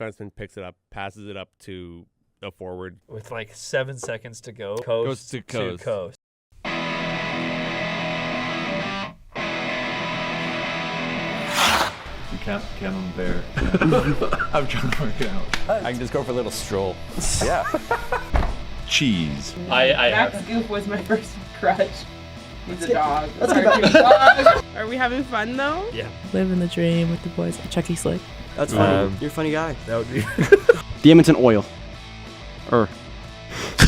defenseman picks it up, passes it up to a forward. With like 7 seconds to go. Goes to coast. Camembert. I'm trying to work it out. I can just go for a little stroll. Yeah. Cheese. Max Goof was my first crush. He's a dog. Are we having fun though? Yeah. Living the dream with the boys at Chucky Slick. That's funny. You're a funny guy. That would be. The Edmonton Oil. Dude,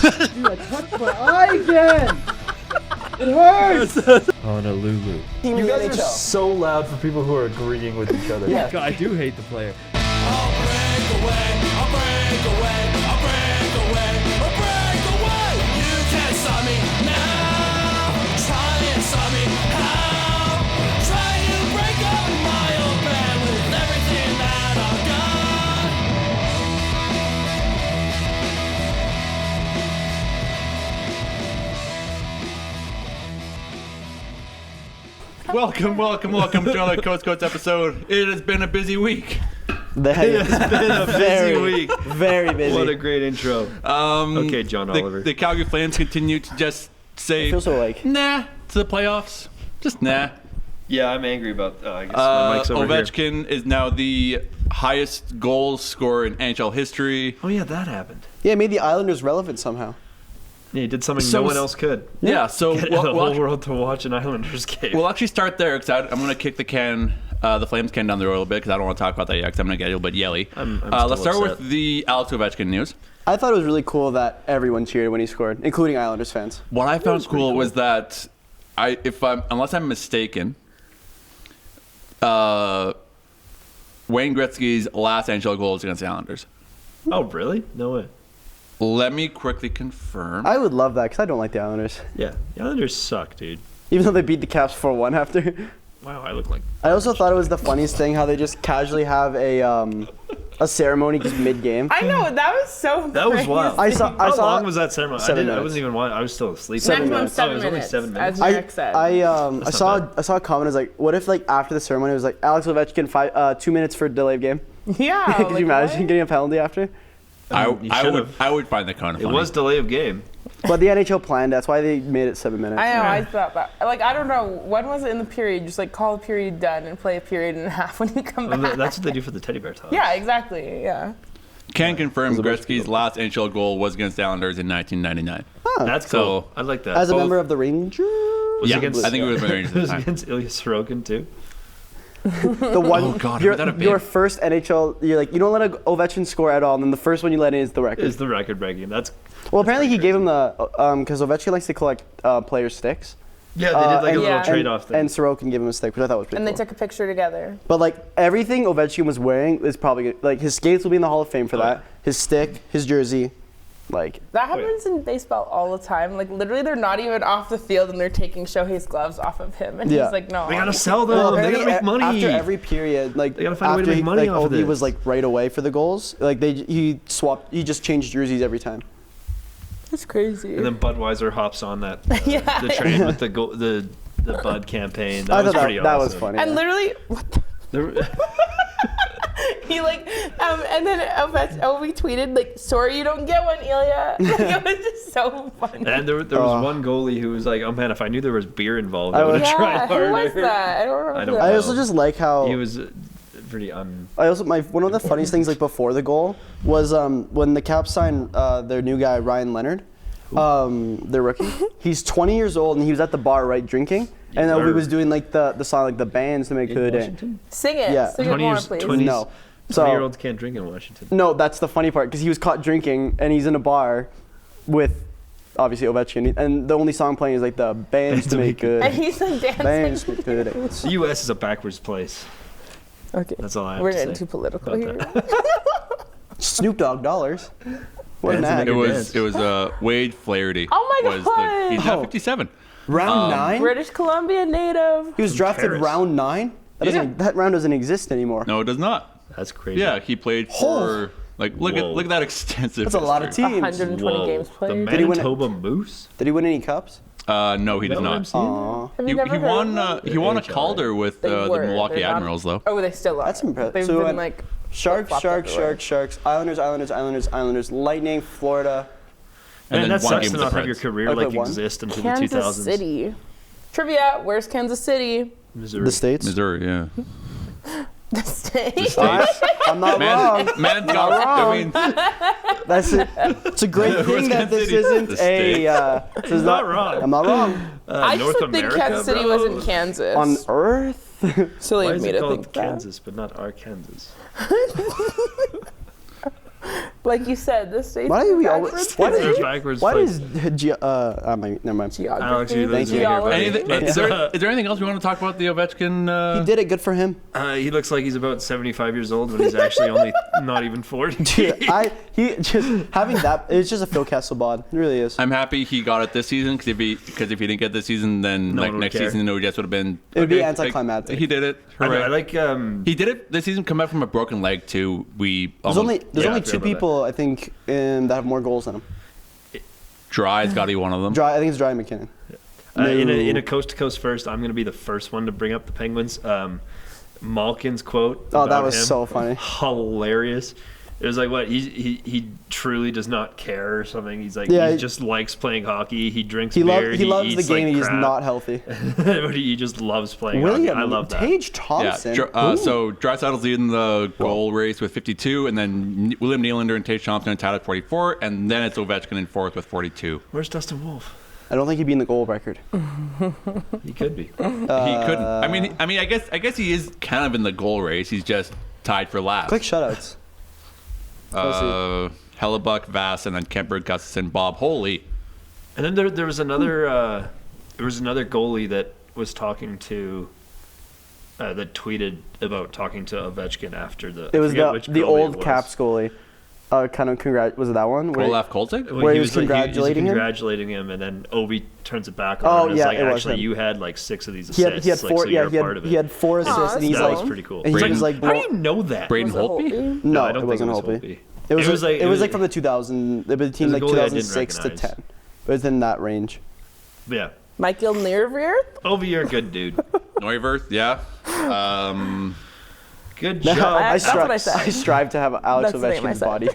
I touched my eye again! It hurts! Honolulu. You guys are so loud for people who are agreeing with each other. Yeah. God, I do hate the player. Welcome to another Coast Coast episode. It has been a busy week. It's been a busy week. Very busy. What a great intro. Okay, John Oliver. The Calgary Flames continue to just say, I feel so like nah, to the playoffs. Just nah. Yeah, I'm angry about. I guess my mic's over Ovechkin is now the highest goal scorer in NHL history. Oh yeah, that happened. Yeah, it made the Islanders relevant somehow. Yeah, he did something no one else could. Yeah, so Get the whole world to watch an Islanders game. We'll actually start there because I'm going to kick the Flames can down the road a little bit because I don't want to talk about that yet because I'm going to get a little bit yelly. Let's start with the Alex Ovechkin news. I thought it was really cool that everyone cheered when he scored, including Islanders fans. What I found cool was that unless I'm mistaken, Wayne Gretzky's last NHL goal was against the Islanders. Oh really? No way. Let me quickly confirm. I would love that because I don't like the Islanders. Yeah, the Islanders suck, dude. Even though they beat the Caps 4-1 after. Wow, I look like. I also thought it was the funniest thing how they just casually have a ceremony just mid-game. I know, that was so That was wild. How long was that ceremony? 7 I minutes. wasn't even watching. I was still asleep. Maximum 7 it was only minutes, 7 minutes. as Marek said. I saw a comment. It was like, what if like after the ceremony it was like Alex Ovechkin 2 minutes for delayed game? Yeah. Could you imagine getting a penalty after? I would find that kind of funny. It was delay of game. But the NHL planned. That's why they made it 7 minutes. I know, I thought that. Like, I don't know, when was it in the period? Just like call the period done and play a period and a half when you come back. That's what they do for the teddy bear toss. Yeah, exactly, yeah. Can confirm Gretzky's last NHL goal was against the Islanders in 1999. Huh. That's cool. I like that. As a member of the Rangers? Yeah, I think it was the Rangers at the time. Against Ilya Sorokin too. The one, Oh, God, your first NHL, you're like, you don't let Ovechkin score at all, and then the first one you let in is the record. Is the record breaking? Well, apparently he gave him the, because Ovechkin likes to collect player sticks. Yeah, they did like a little yeah. trade-off thing. And Sorokin gave him a stick, which I thought was pretty And cool. they took a picture together. But like everything Ovechkin was wearing is probably like his skates will be in the Hall of Fame for that. His stick, his jersey, like. That happens in baseball all the time. Like, literally, they're not even off the field and they're taking Shohei's gloves off of him. And Yeah. he's like, no. They gotta sell them. Well, They gotta make money. After every period, like They gotta find a way to make money off of Ovi this. was like right away for the goals. Like he just changed jerseys every time. That's crazy. And then Budweiser hops on that the train with the Bud campaign. That was pretty awesome. That was funny. And literally, what the he like, and then Ovi tweeted like, "Sorry, you don't get one, Ilya." Like, it was just so funny. And there was one goalie who was like, "Oh man, if I knew there was beer involved, I would have tried harder." Who was that? I don't remember. I also just like how he was pretty one of the funniest things like before the goal was when the Caps signed their new guy Ryan Leonard, their rookie. He's 20 years old and he was at the bar drinking. And Ovi was doing like the song, like the bands to make good. Sing it. Yeah. Sing it more, please. 20-year-olds can't drink in Washington. No, that's the funny part because he was caught drinking and he's in a bar with obviously Ovechkin, and the only song playing is like the bands to make good. And he's like dancing. Bands to make good. The U.S. is a backwards place. Okay. That's all I have We're to say. getting too political here. Snoop Dogg dollars. What an ad. It was Wade Flaherty. Oh my God. He's at 57. Round 9? British Columbia native. He was drafted round 9? That round doesn't exist anymore. No, it does not. That's crazy. Yeah, he played for look at that extensive. That's a lot of history. teams. 120 games played. The Did he win Manitoba Moose? Did he win any cups? No, he did not. Have He you never heard won. of them? He won a Calder with the Milwaukee They're not- Admirals, though. Oh, they still are. That's impressive. They've So been like Sharks, Islanders, Lightning, Florida. And then that one sucks game to with not the have your Preds. career Okay, like one. exist into Kansas the 2000s. City. Trivia. Where's Kansas City? Missouri. The States. Missouri, yeah. The state. I'm not wrong. Man, I mean, That's it. It's a great thing that this Wisconsin isn't City. this is not wrong. I'm not wrong. I North just would think America, Kansas City bro. was in Kansas. On Earth. So Why leave is me it to called think that. Kansas but not Arkansas? Like you said, the states. Why do we always? backwards. Why They're does? backwards. Why place. does? Never mind. Geography. Alex, you Thank losing you. here, buddy. anything, But, is there anything else we want to talk about the Ovechkin? He did it. Good for him. he looks like he's about 75 years old when he's actually only not even 40. He just having that. It's just a Phil Kessel bod. It really is. I'm happy he got it this season because if he didn't get this season, then No like one would next care. season, no just would have been. It would be like, anticlimactic. he did it. I Hooray. like. He did it this season. Come back from a broken leg too. There's Almost, only I two forgot about people I think that have more goals than him. Dry's got to be one of them. I think it's Dry McKinnon. In a coast to coast first, I'm going to be the first one to bring up the Penguins. Malkin's quote. Oh, that about was him, so funny. Hilarious. It was like what he truly does not care or something. He's like Yeah, he just likes playing hockey. He drinks He beer. loves the eats game. Like He's crap. not healthy. But he just loves playing William hockey. I love that. Tage Yeah. Thompson. So Draisaitl's leading the goal race with 52, and then William Nylander and Tage Thompson are tied at 44, and then it's Ovechkin in fourth with 42. Where's Dustin Wolf? I don't think he'd be in the goal record. He could be. He couldn't. I mean, I guess he is kind of in the goal race. He's just tied for last. Click shutouts. Hellebuck, Vass, and then Kemper, Gustafson, Bob Holy. And then there was another goalie that was talking to that tweeted about talking to Ovechkin after the. It was I forget which the goalie old it was. Caps goalie. Was it that one? Olaf Kolzig? Where he was congratulating him? congratulating him, and then Ovi turns it back on. Oh, and yeah, like, it was actually, him. you had like 6 of these He assists. had four. so Yeah, you're a part of it. he had 4 assists, and he's that like, was pretty cool. and he was like, How do you know that? Braden Was it Holtby? Holtby? no, I don't it think wasn't it was Holtby. Holtby. It was like from the 2000. The team It was a like goalie I didn't 2006 to recognize. 10. It was in that range. Yeah, Michael Neerveer? Ovi, you're a good dude. Neuwirth, yeah. Good No, job. That's what I said. I strive to have Alex That's the name I Ovechkin's said. body.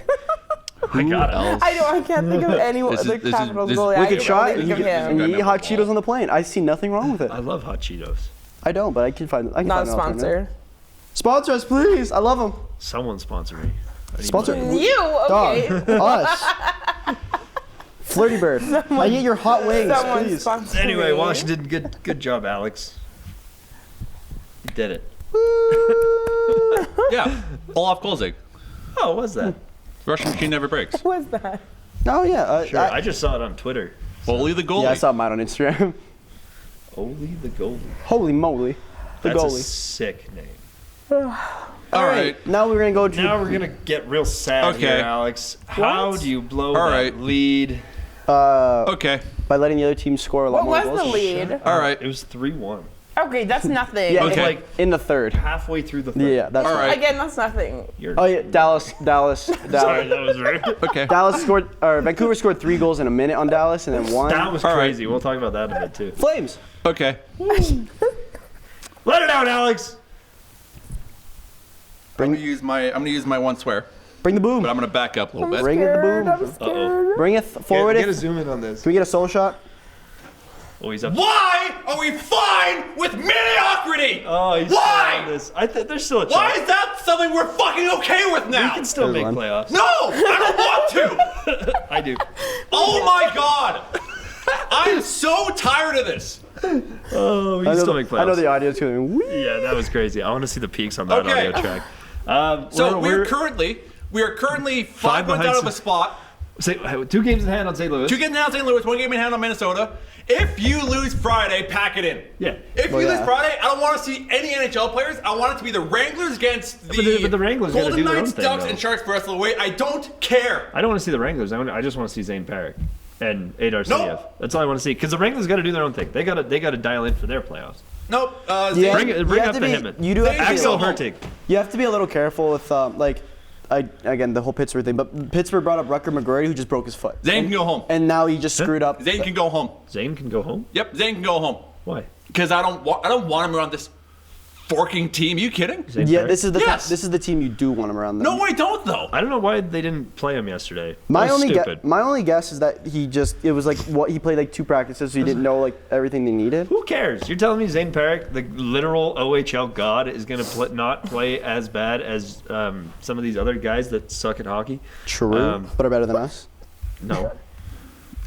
I got it. I can't think of any This is- other this is- Capitals this- goalie. We I could can try only it. think of And him. you eat hot Cheetos on the plane. I see nothing wrong with it. I love hot Cheetos. I don't, but I can find. I can Not a find an alternative. sponsor. Sponsor us, please. I love them. Someone sponsor me. I need Sponsor money. You, okay. Dog. Us. Flirty Bird. I get your hot wings, Someone please. sponsor Anyway, me. Washington, good job, Alex. You did it. Yeah, Olaf Kolzig. Oh, what was that? Russian machine never breaks. What was that? Oh yeah. Sure, I just saw it on Twitter. Holy the goalie. Yeah, I saw mine on Instagram. Oli the goalie. Holy moly. The That's a goalie. sick name. All right. Now we're gonna go to. Now we're gonna get real sad Okay. here, Alex. How do you blow All that right. lead? Okay. By letting the other team score a lot What more was goals. the lead? All right. It was 3-1. Okay, that's nothing. Yeah, Okay. Like in the third. halfway through the third. Yeah, that's All right. right. Again, that's nothing. You're, Oh yeah, Dallas. sorry, that was rude. Okay. Dallas scored. Or Vancouver scored 3 goals in a minute on Dallas, and then 1. That was All right. crazy. We'll talk about that in a bit too. Flames. Okay. Let it out, Alex. I'm gonna use my one swear, Bring the boom. but I'm gonna back up a little bit. Bring it the boom. I'm scared. Bring it forward. Get a It. zoom in on this. Can we get a solo shot? Oh, he's up. Why are we fine with mediocrity? Oh, he's Why? still on this. There's still a chance. Why is that something we're fucking okay with We now? can still There's make one. playoffs. No, I don't want to. I do. Oh my god. I'm so tired of this. Oh, we can still make playoffs. I know the audio's going. Wee. Yeah, that was crazy. I want to see the peaks on that Okay. audio track. So we are currently 5 points behind out of some- a spot. Say, 2 games in hand on St. Louis. 2 games in hand on St. Louis, 1 game in hand on Minnesota. If you lose Friday, pack it in. Yeah. If Well, you yeah. lose Friday, I don't want to see any NHL players. I want it to be the Wranglers against But the Wranglers gotta Golden do their own Knights, thing, Ducks, though. and Sharks the rest of the way. I don't care. I don't want to see the Wranglers. I just want to see Zane Parrick and Adar Siniev. That's all I want to see. Because the Wranglers got to do their own thing. They got to dial in for their playoffs. Nope. Yeah, Bring you up have the to be- Hitman. You do have to be, Axel go home. Hurtig. You have to be a little careful with again the whole Pittsburgh thing. But Pittsburgh brought up Rucker McGrory, who just broke his foot. Zane can go home. And now he just screwed up. Zane can go home. Zane can go home. Yep, Zane can go home. Why? Because I don't want him around this forking team. Are you kidding? Yeah, this is the Yes. this is the team you do want him around. Then. No, I don't though. I don't know why they didn't play him yesterday. My That was only stupid. my only guess is that it was like what he played like 2 practices, so he didn't know like everything they needed. Who cares? You're telling me Zane Parek, the literal OHL god, is going to not play as bad as some of these other guys that suck at hockey? True, but are better than us. No.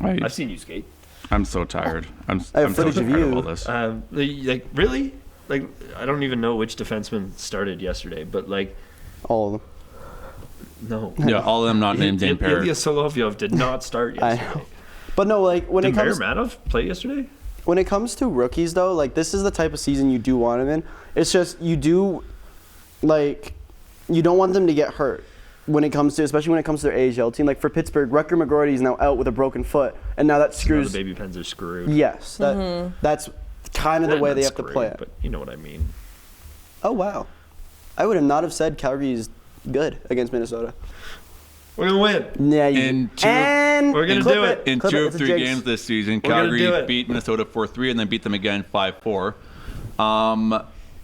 I've seen you skate. I'm so tired. I have I'm so footage of tired you. of all this. Like really? Like I don't even know which defenseman started yesterday, but like All of them. no. Yeah, all of them not named Zane Ilya Parek. Solovyov did not start I yesterday. know. But no, like when Did it comes Baramatov play yesterday? when it comes to rookies though, like this is the type of season you do want them in. It's just you don't want them to get hurt especially when it comes to their AHL team. Like for Pittsburgh, Rutger McGroarty is now out with a broken foot, and now that Now screws. the baby pens are screwed. Yes, that's kind of the way Not they have to screwed, play it. But you know what I mean. Oh wow, I would have not have said Calgary's good against Minnesota. We're gonna win. Yeah, you In two- and We're gonna clip do it. In Clip 2 it. of It's a 3 jinx. games this season, We're gonna Calgary do it. beat Minnesota 4-3 and then beat them again 5-4.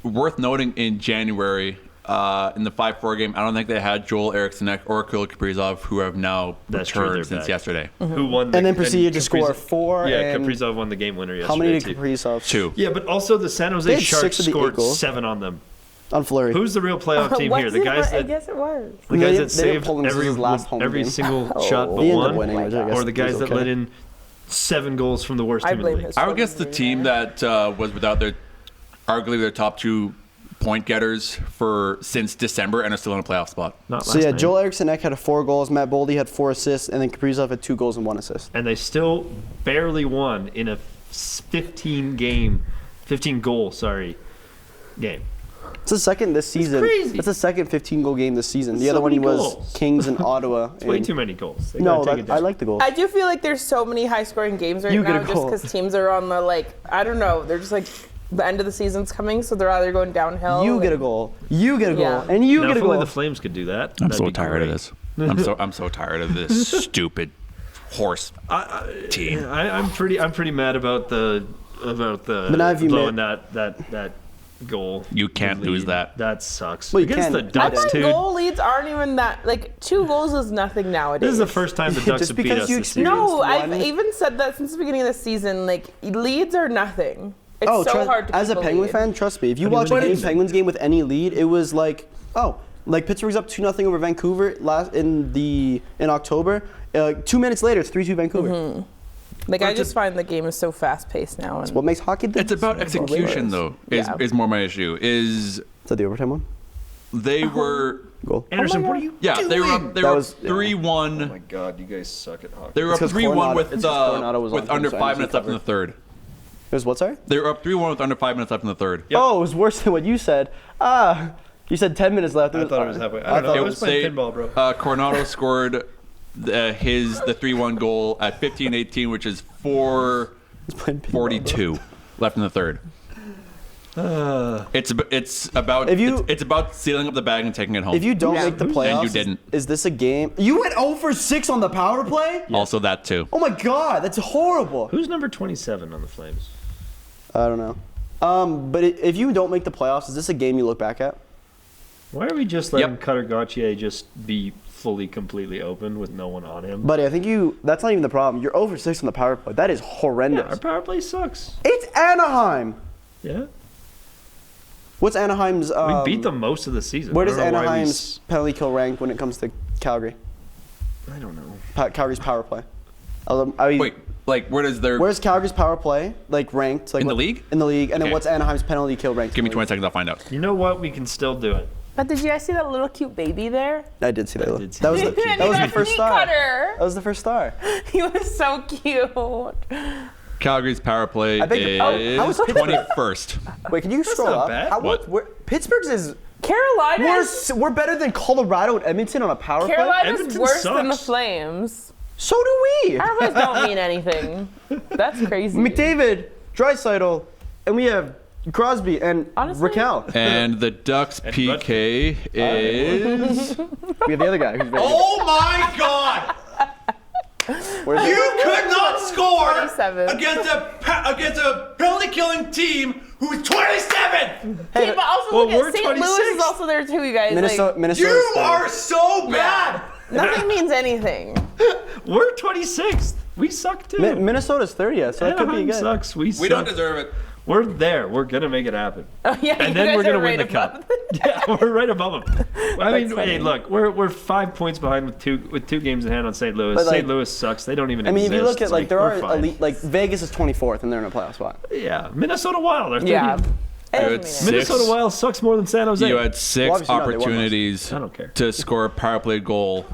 Worth noting in January, in the 5-4 game, I don't think they had Joel Eriksson or Kirill Kaprizov, who have now That's true, they're returned since back. yesterday. Who won? And then proceeded to score Kaprizov- 4. Yeah, and Kaprizov won the game winner yesterday. how many did too. Kaprizov? 2. Yeah, but also the San They Jose had Sharks 6 of the 8 scored goals. 7 on them. On Fleury. Who's the real playoff team here? The guys I that guess it was. the They guys didn't- that they didn't saved pull him since every his last home every game. single shot but He ended up one, winning, which I guess or the guys is that okay. let in 7 goals from the worst I team in the blame league. his. I would guess the team that was without arguably their top 2 point getters since December and are still in a playoff spot. Not So last yeah, night. Joel Eriksson had 4 goals, Matt Boldy had 4 assists, and then Kaprizov had 2 goals and 1 assist. And they still barely won in a 15 goal game. It's the second this season. crazy. It's the second 15-goal game this season. The So other one many was goals. Kings and Ottawa. It's way and- too many goals. They No, gotta take it I down. like the goals. I do feel like there's so many high-scoring games right You get now, a just goal. because teams are on the I don't know, they're just like the end of the season's coming, so they're either going downhill. You get a goal. You get a goal. Yeah. And you Now, get a if only goal. the Flames could do that. I'm that'd so be tired great. of this. I'm so tired of this stupid horse team. I'm pretty mad about the now have you blowing met- that goal. You can't lead. lose that. That sucks. Well, you Against can. the I I Ducks find too. goal leads aren't even that 2 goals is nothing nowadays. This is the first time the Ducks Just have beat because us you this season. No, One- I've even said that since the beginning of the season. Leads are nothing. It's so hard to as a keep Penguin lead. fan, trust me. If you I mean, watch what any is it? Penguins game with any lead, it was Pittsburgh's up 2-0 over Vancouver in October. 2 minutes later, it's 3-2 Vancouver. Mm-hmm. I just find the game is so fast-paced now. And What makes hockey? It's about execution, though. Yeah. Is more my issue. Is Is that the overtime one? they were Goal. Anderson, what are you doing? they were up That was- yeah. 3-1. Oh my God, you guys suck at hockey. They were up It's 'cause 3-1 Coronado- it's 'cause Coronado was on with him, under so 5 Anderson minutes left in the covered. third. It was what, sorry? They were up 3-1 with under 5 minutes left in the third. Yep. Oh, it was worse than what you said. You said 10 minutes left. I thought it was halfway. I don't know. I was playing pinball, bro. Coronado scored the 3-1 goal at 15:18, which is 4:42 left in the third. It's about it's about sealing up the bag and taking it home. If you don't make the playoffs, And you didn't. Is this a game? You went 0 for 6 on the power play? Also that too. Oh my God, that's horrible. Who's number 27 on the Flames? I don't know. But if you don't make the playoffs, is this a game you look back at? Why are we just letting Yep. Cutter Gauthier just be fully, completely open with no one on him? Buddy, I think that's not even the problem. You're 0 for 6 on the power play. That is horrendous. Our power play sucks. It's Anaheim. Yeah. What's Anaheim's? We beat them most of the season. Where I does don't know why we Anaheim's penalty kill rank when it comes to Calgary? I don't know. Calgary's power play. Wait, where does their Where's Calgary's power play ranked? In the league? In the league, and then Okay. what's Anaheim's penalty kill ranked? Give me in the 20 seconds, I'll find out. You know what? We can still do it. But did you guys see that little cute baby there? league? I did see that. did see That was the, And that he was the got first meat star. cutter. That was the first star. He was so cute. Calgary's power play I beg your- how is is Pittsburgh? 21st. Wait, can you scroll not up? bad. What? Pittsburgh's is Carolina. we're better than Colorado and Edmonton on a power play. Carolina's Edmonton worse than the sucks. Flames. So do we. Our boys don't mean anything. That's crazy. McDavid, Draisaitl, and we have Crosby and Honestly? Raquel. And the Ducks PK is. We have the other guy who's very Oh my God! Where's You could not score 27. against a penalty killing team who's 27. Hey, but also well, look we're at St. Louis 26. is also there too, you guys. Minnesota. You are so bad. Nothing means anything. We're 26th. We suck too. Minnesota's 30th, so it could be Anaheim good. sucks. We We don't suck. deserve it. We're there. We're gonna make it happen. Oh yeah, And you then guys we're gonna are win right the above cup. Yeah, we're right above them. I mean, funny. hey, look, we're 5 points behind with two games in hand on St. Louis. But, like, St. Louis sucks. They don't even. I mean, if you exist. look at like there we're are fine. elite, like Vegas is 24th and they're in a playoff spot. Yeah, Minnesota Wild. Are 30. Yeah. had It doesn't mean six- Minnesota Wild sucks more than San Jose. You had 6 Well, obviously not, they won opportunities I don't care. to score a power play goal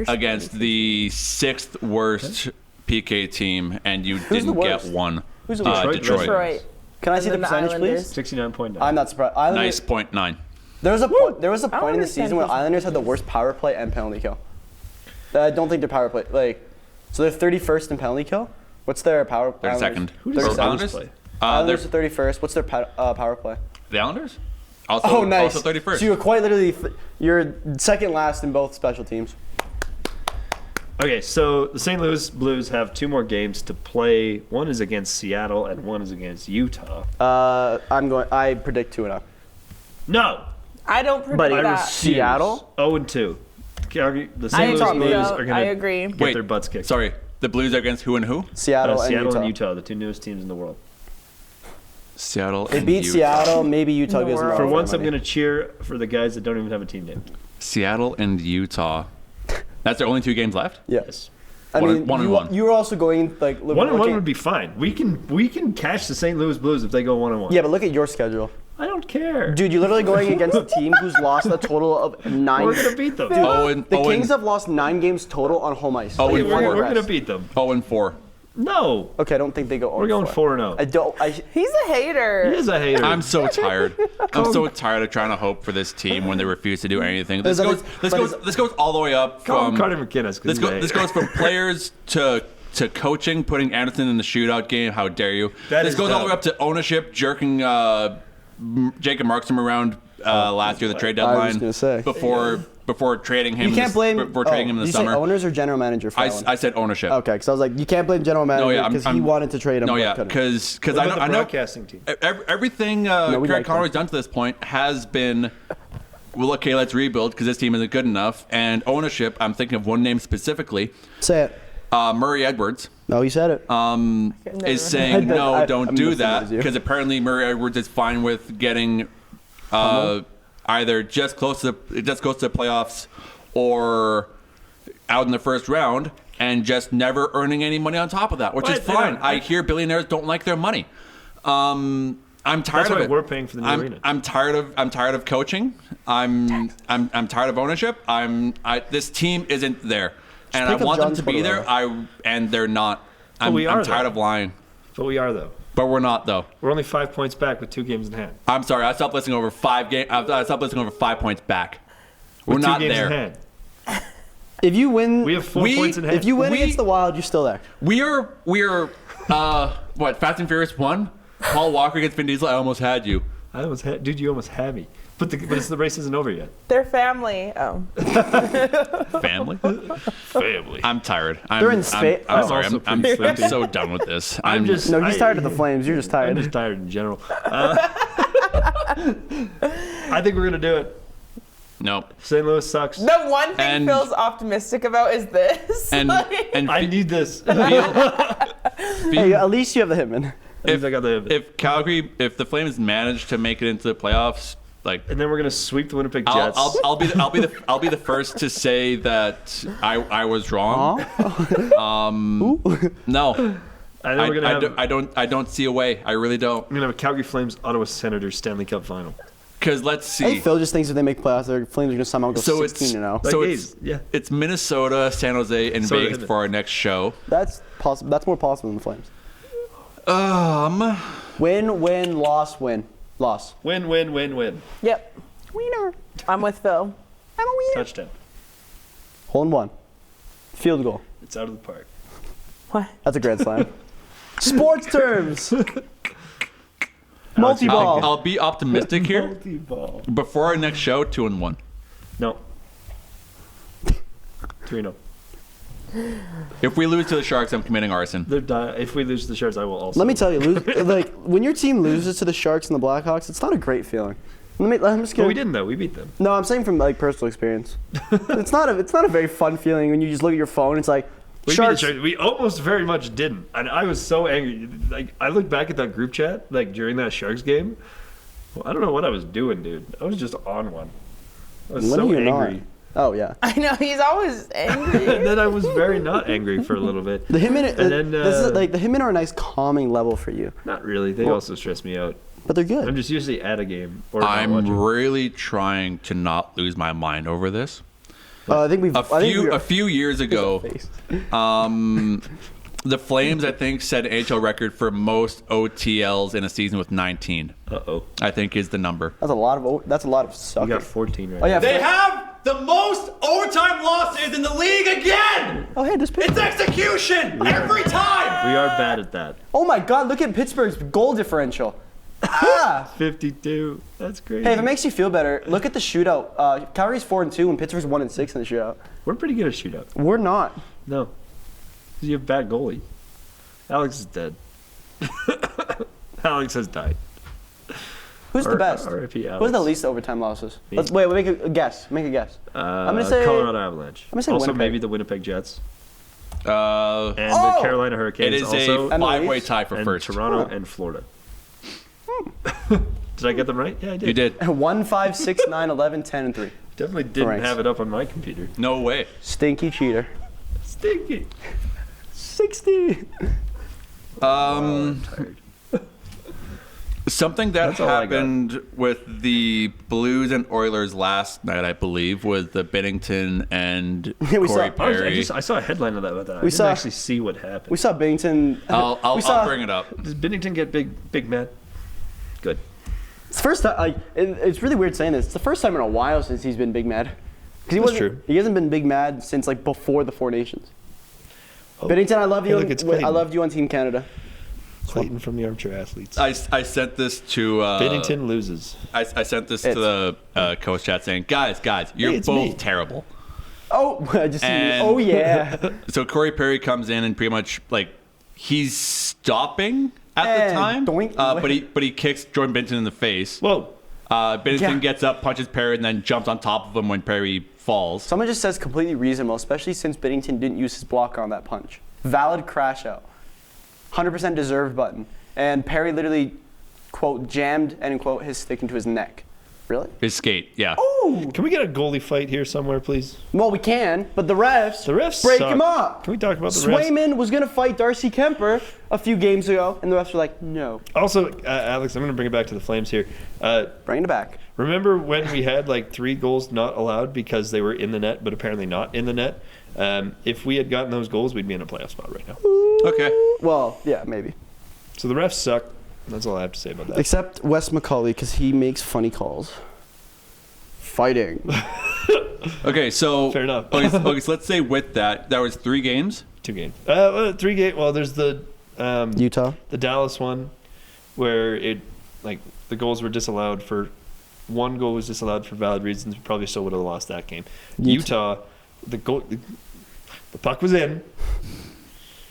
against the 6th worst PK team, and you the didn't get worst? one. Who's the worst? Detroit. Detroit. Can I see the And then percentage, Islanders. please? 69.9. I'm not surprised. Islanders, Nice .9. There was a point. There was a don't point in the understand season when this. Islanders had the worst power play and penalty kill. I don't think their power play so they're 31st in penalty kill. What's their power? 32nd. Who does For Islanders Islanders? play? Islanders They're are 31st. What's their power play? the Islanders. Also, Oh, nice. Also 31st. So you're quite literally you're second last in both special teams. Okay, so the St. Louis Blues have 2 more games to play. One is against Seattle and one is against Utah. I predict 2-0. No, I don't predict But that. Seattle? 0-2. Calgary, the I St. Louis agree. Blues No, are I going to agree. get Wait, their butts kicked. Sorry, the Blues are against who and who? Seattle, Seattle and Utah. the 2 newest teams in the world. Seattle. They and beat Utah. Seattle. Maybe Utah gives them world. For all once, their I'm money. going to cheer for the guys that don't even have a team name. Seattle and Utah. That's their only 2 games left. Yes. I One mean, and- one and you, one. you were also going like 1-1 would be fine. We can catch the St. Louis Blues if they go 1-1. Yeah, but look at your schedule, I don't care. dude. You're literally going against a team who's lost a total of 9. We're going to beat them. The Kings have lost 9 games total on home ice. Oh, Like, and one four. We're rest. going to beat them. 0-4. No, Okay, I don't think they go. we're going 4-0. I don't. He's a hater. He is a hater. I'm so tired. I'm so tired of trying to hope for this team when they refuse to do anything. This There's goes all the way up Call him from Carter McInnes. 'cause this goes from players to coaching, putting Anderson in the shootout game. How dare you? That This is goes all the dumb. way up to ownership jerking Jacob Markstrom around last year, the trade I was deadline. just gonna say. Before trading him. You can't blame. Before trading him in the did you summer. say owners or general manager for that one? I said ownership. Okay, because I was like, you can't blame general manager yeah, because he I'm- wanted to trade him. No, but yeah, couldn't. because What I about know the broadcasting team. everything we Craig like Conroy's done to this point has been, well, okay, let's rebuild because this team isn't good enough. And ownership, I'm thinking of one name specifically, Say it. Murray Edwards. No, you said it. Is saying no, I'm don't the do same that as you. because apparently Murray Edwards is fine with getting either just close to the playoffs or out in the first round and just never earning any money on top of that, which is What? fine. Yeah. I hear billionaires don't like their money. I'm tired That's of why it. we're paying for the new arena. I'm tired of coaching. I'm tired of ownership. This team isn't there, and I pick up want them John to be there. And they're not. I'm we are, tired though. of lying. But we are, though. But we're not though. We're only 5 points back with 2 games in hand. I'm sorry. I stopped listening over 5 games. I stopped listening over 5 points back. We're With not 2 games in there. hand. If you win, We have 4 points in hand. if you win we- against the Wild, you're still there. We are. What? Fast and Furious 1? Paul Walker against Vin Diesel. I almost had you. I almost had, dude, you almost had me. But the race isn't over yet. They're family. Oh. Family. Family. I'm tired. They're in Spain. I'm Oh. sorry. Also I'm pretty sleepy. so done with this. I'm just. No, he's tired of the Flames. You're just I'm tired. just tired in general. I think we're gonna do it. Nope. St. Louis sucks. The one thing And- Phil's optimistic about is this. And Like- and I need this. Hey, at least you have the Hitman. If I got the. if the Flames manage to make it into the playoffs, like And then we're gonna sweep the Winnipeg Jets. I'll be the first to say that I was wrong. No, and then we're gonna have. I don't see a way. I really don't. We're gonna have a Calgary Flames Ottawa Senators Stanley Cup final. Because let's see. Hey, Phil just thinks if they make playoffs, their Flames are gonna somehow go So 16-0. So Like, it's yeah. it's Minnesota, San Jose, and So Vegas is it. for our next show. That's possible. That's more possible than the Flames. Win, loss, win, loss. Win. Yep. Wiener. I'm with Phil. I'm a wiener. Touchdown. Hole in one. Field goal. It's out of the park. What? That's a grand slam. Sports terms. Multi-ball. I'll be optimistic here. Multi-ball. Before our next show, 2-1. No. 3-0. If we lose to the Sharks, I'm committing arson. If we lose to the Sharks, I will also. Let me tell you, like when your team loses to the Sharks and the Blackhawks, it's not a great feeling. I'm just But gonna, we didn't though. We beat them. No, I'm saying from like personal experience. It's not a very fun feeling when you just look at your phone. It's like We beat the Sharks. Sharks. We almost very much didn't, and I was so angry. Like I look back at that group chat, like during that Sharks game. Well, I don't know what I was doing, dude. I was just on one. I was When so are you angry. not? Oh yeah. I know he's always angry. And then I was very not angry for a little bit. The Hitmen, And then, this is like the Hitmen are a nice calming level for you, Not really. They also stress me out. but they're good. I'm just usually at a game or not I'm watching. really trying to not lose my mind over this. I think we've A few years ago, the Flames, I think, set an NHL record for most OTLs in a season with 19. Uh-oh. I think is the number. That's a lot of We sucking. got 14 right Oh yeah. have the most overtime losses in the league again. Oh hey, this Pittsburgh. Execution every time. We are bad at that. Oh my God! Look at Pittsburgh's goal differential. Ah. 52. That's crazy. Hey, if it makes you feel better, look at the shootout. Calgary's 4-2 and Pittsburgh's 1-6 in the shootout. We're pretty good at shootout. We're not. No. 'Cause you have bad goalie. Alex is dead. Alex has died. Who's the best? R.I.P. Alex. Who's the least overtime losses? Me. Let's make a guess. Make a guess. I'm gonna say- Colorado Avalanche. I'm gonna say also Winnipeg. maybe the Winnipeg Jets and Uh, the Carolina Hurricanes. it is also, a five-way tie for and first. Toronto and Florida. Did I get them right? Yeah, I did. You did. 1, 5, 6, 9, 11, 10, and 3. Definitely didn't Ranks. have it up on my computer. No way. Stinky cheater. Stinky. 60. I'm tired. Something that That's all I got. happened with the Blues and Oilers last night, I believe, was the Bennington and Yeah, we Corey saw- Perry. I saw a headline of that. About that. I We didn't saw- actually see what happened. We saw Bington. I'll bring it up. Does Bennington get big mad? Good. It's the first time. It's really weird saying this. It's the first time in a while since he's been big mad. 'Cause he That's wasn't- true. He hasn't been big mad since like before the Four Nations. Bennington, I love you. Hey, look, it's I Clayton. loved you on Team Canada. Clayton from the Armchair Athletes. I sent this to Bennington loses. I sent this to the coach chat saying, guys, you're it's both me." terrible. Oh, I just. And- Oh yeah. So Corey Perry comes in and pretty much like he's stopping at And the time, doink. but he kicks Jordan Benton in the face. Whoa. Bennington Yeah. gets up, punches Perry, and then jumps on top of him when Perry falls. Someone just says completely reasonable, especially since Bennington didn't use his blocker on that punch. Valid crash out. 100% deserved button. And Perry literally, quote, jammed, end quote, his stick into his neck. Really? His skate, yeah. Can we get a goalie fight here somewhere, please? Well, we can, but the refs, The refs break suck. him up. Can we talk about the refs? Swayman was going to fight Darcy Kemper a few games ago, and the refs were like, no. Also, Alex, I'm going to bring it back to the Flames here. Bring it back. Remember when we had like 3 goals not allowed because they were in the net, but apparently not in the net? If we had gotten those goals, we'd be in a playoff spot right now. Okay. Well, yeah, maybe. So the refs suck. That's all I have to say about that. Except Wes McCauley, because he makes funny calls. Fighting. Okay, so Fair enough. okay, so let's say with that was 3 games. 2 games. 3 games. Well, there's the Utah. the Dallas one where it like the goals were disallowed for 1 goal was disallowed for valid reasons. We probably still would have lost that game. Utah, the puck was in,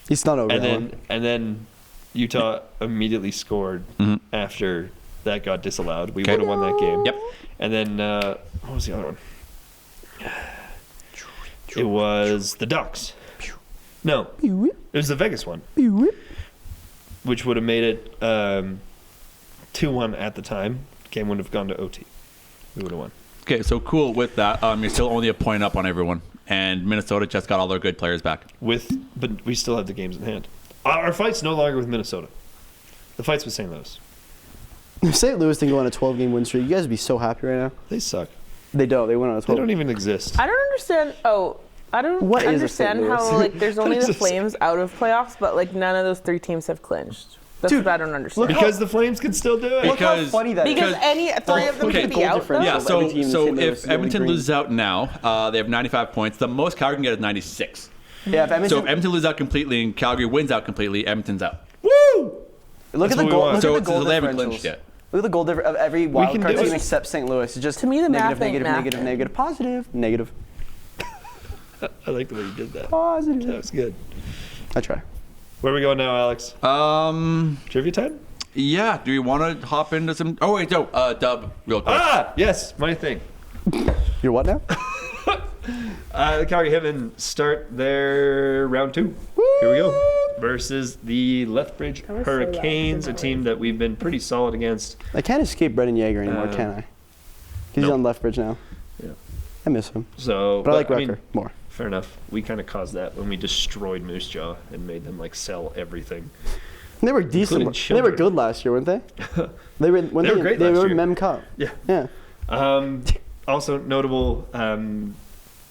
He's not over that one. and then Utah immediately scored Mhm. after that got disallowed. We Okay. would have won that game. Yep. And then what was the other one? It was the Ducks. No, it was the Vegas one, which would have made it 2-1 at the time. Game would have gone to OT. We would have won. Okay, so cool with that. You're still only a point up on everyone, and Minnesota just got all their good players back. But we still have the games in hand. Our fight's no longer with Minnesota. The fight's with St. Louis. If St. Louis didn't go on a 12-game win streak, you guys would be so happy right now. They suck. They don't. They went on a 12. They don't even exist. I don't understand. I don't What is a St. understand Louis? how like there's only What is the a Flames out of playoffs, but like none of those 3 teams have clinched. That's Dude, what I don't understand. Because the Flames can still do it. Look how Because- funny that is. Because any 3 of them okay, could be goal out. difference. Though. Yeah, So every so team in so St. Louis if is the only Edmonton green. loses out now, they have 95 points. The most Calgary can get is 96. Yeah, if Edmonton, So if Edmonton loses out completely and Calgary wins out completely, Edmonton's out. Woo! look That's at the what we goal. want. Look So at the goal they haven't differentials. clinched yet. Look at the goal difference of every wild can card do team it. except St. Louis. It's just To me, the negative, math ain't negative, negative, mathing. negative, positive, negative. I like the way you did that. Positive. That was good. I try. Where are we going now, Alex? Trivia time? Yeah. Do we want to hop into some? Oh wait, no. Dub, real quick. Yes, my thing. You're what now? The Calgary Hitmen start their round 2. Here we go. Versus the Lethbridge was so loud Hurricanes, a for team that we've been pretty solid against. I can't escape Brendan Yeager anymore, can I? He's no. on Lethbridge now. Yeah. I miss him. So, But I like I Rucker mean, more. fair enough. We kind of caused that when we destroyed Moose Jaw and made them like sell everything. They were decent. Including They were children. good last year, weren't they? They were great They last were year. Mem Cup. Yeah. Yeah. Also notable,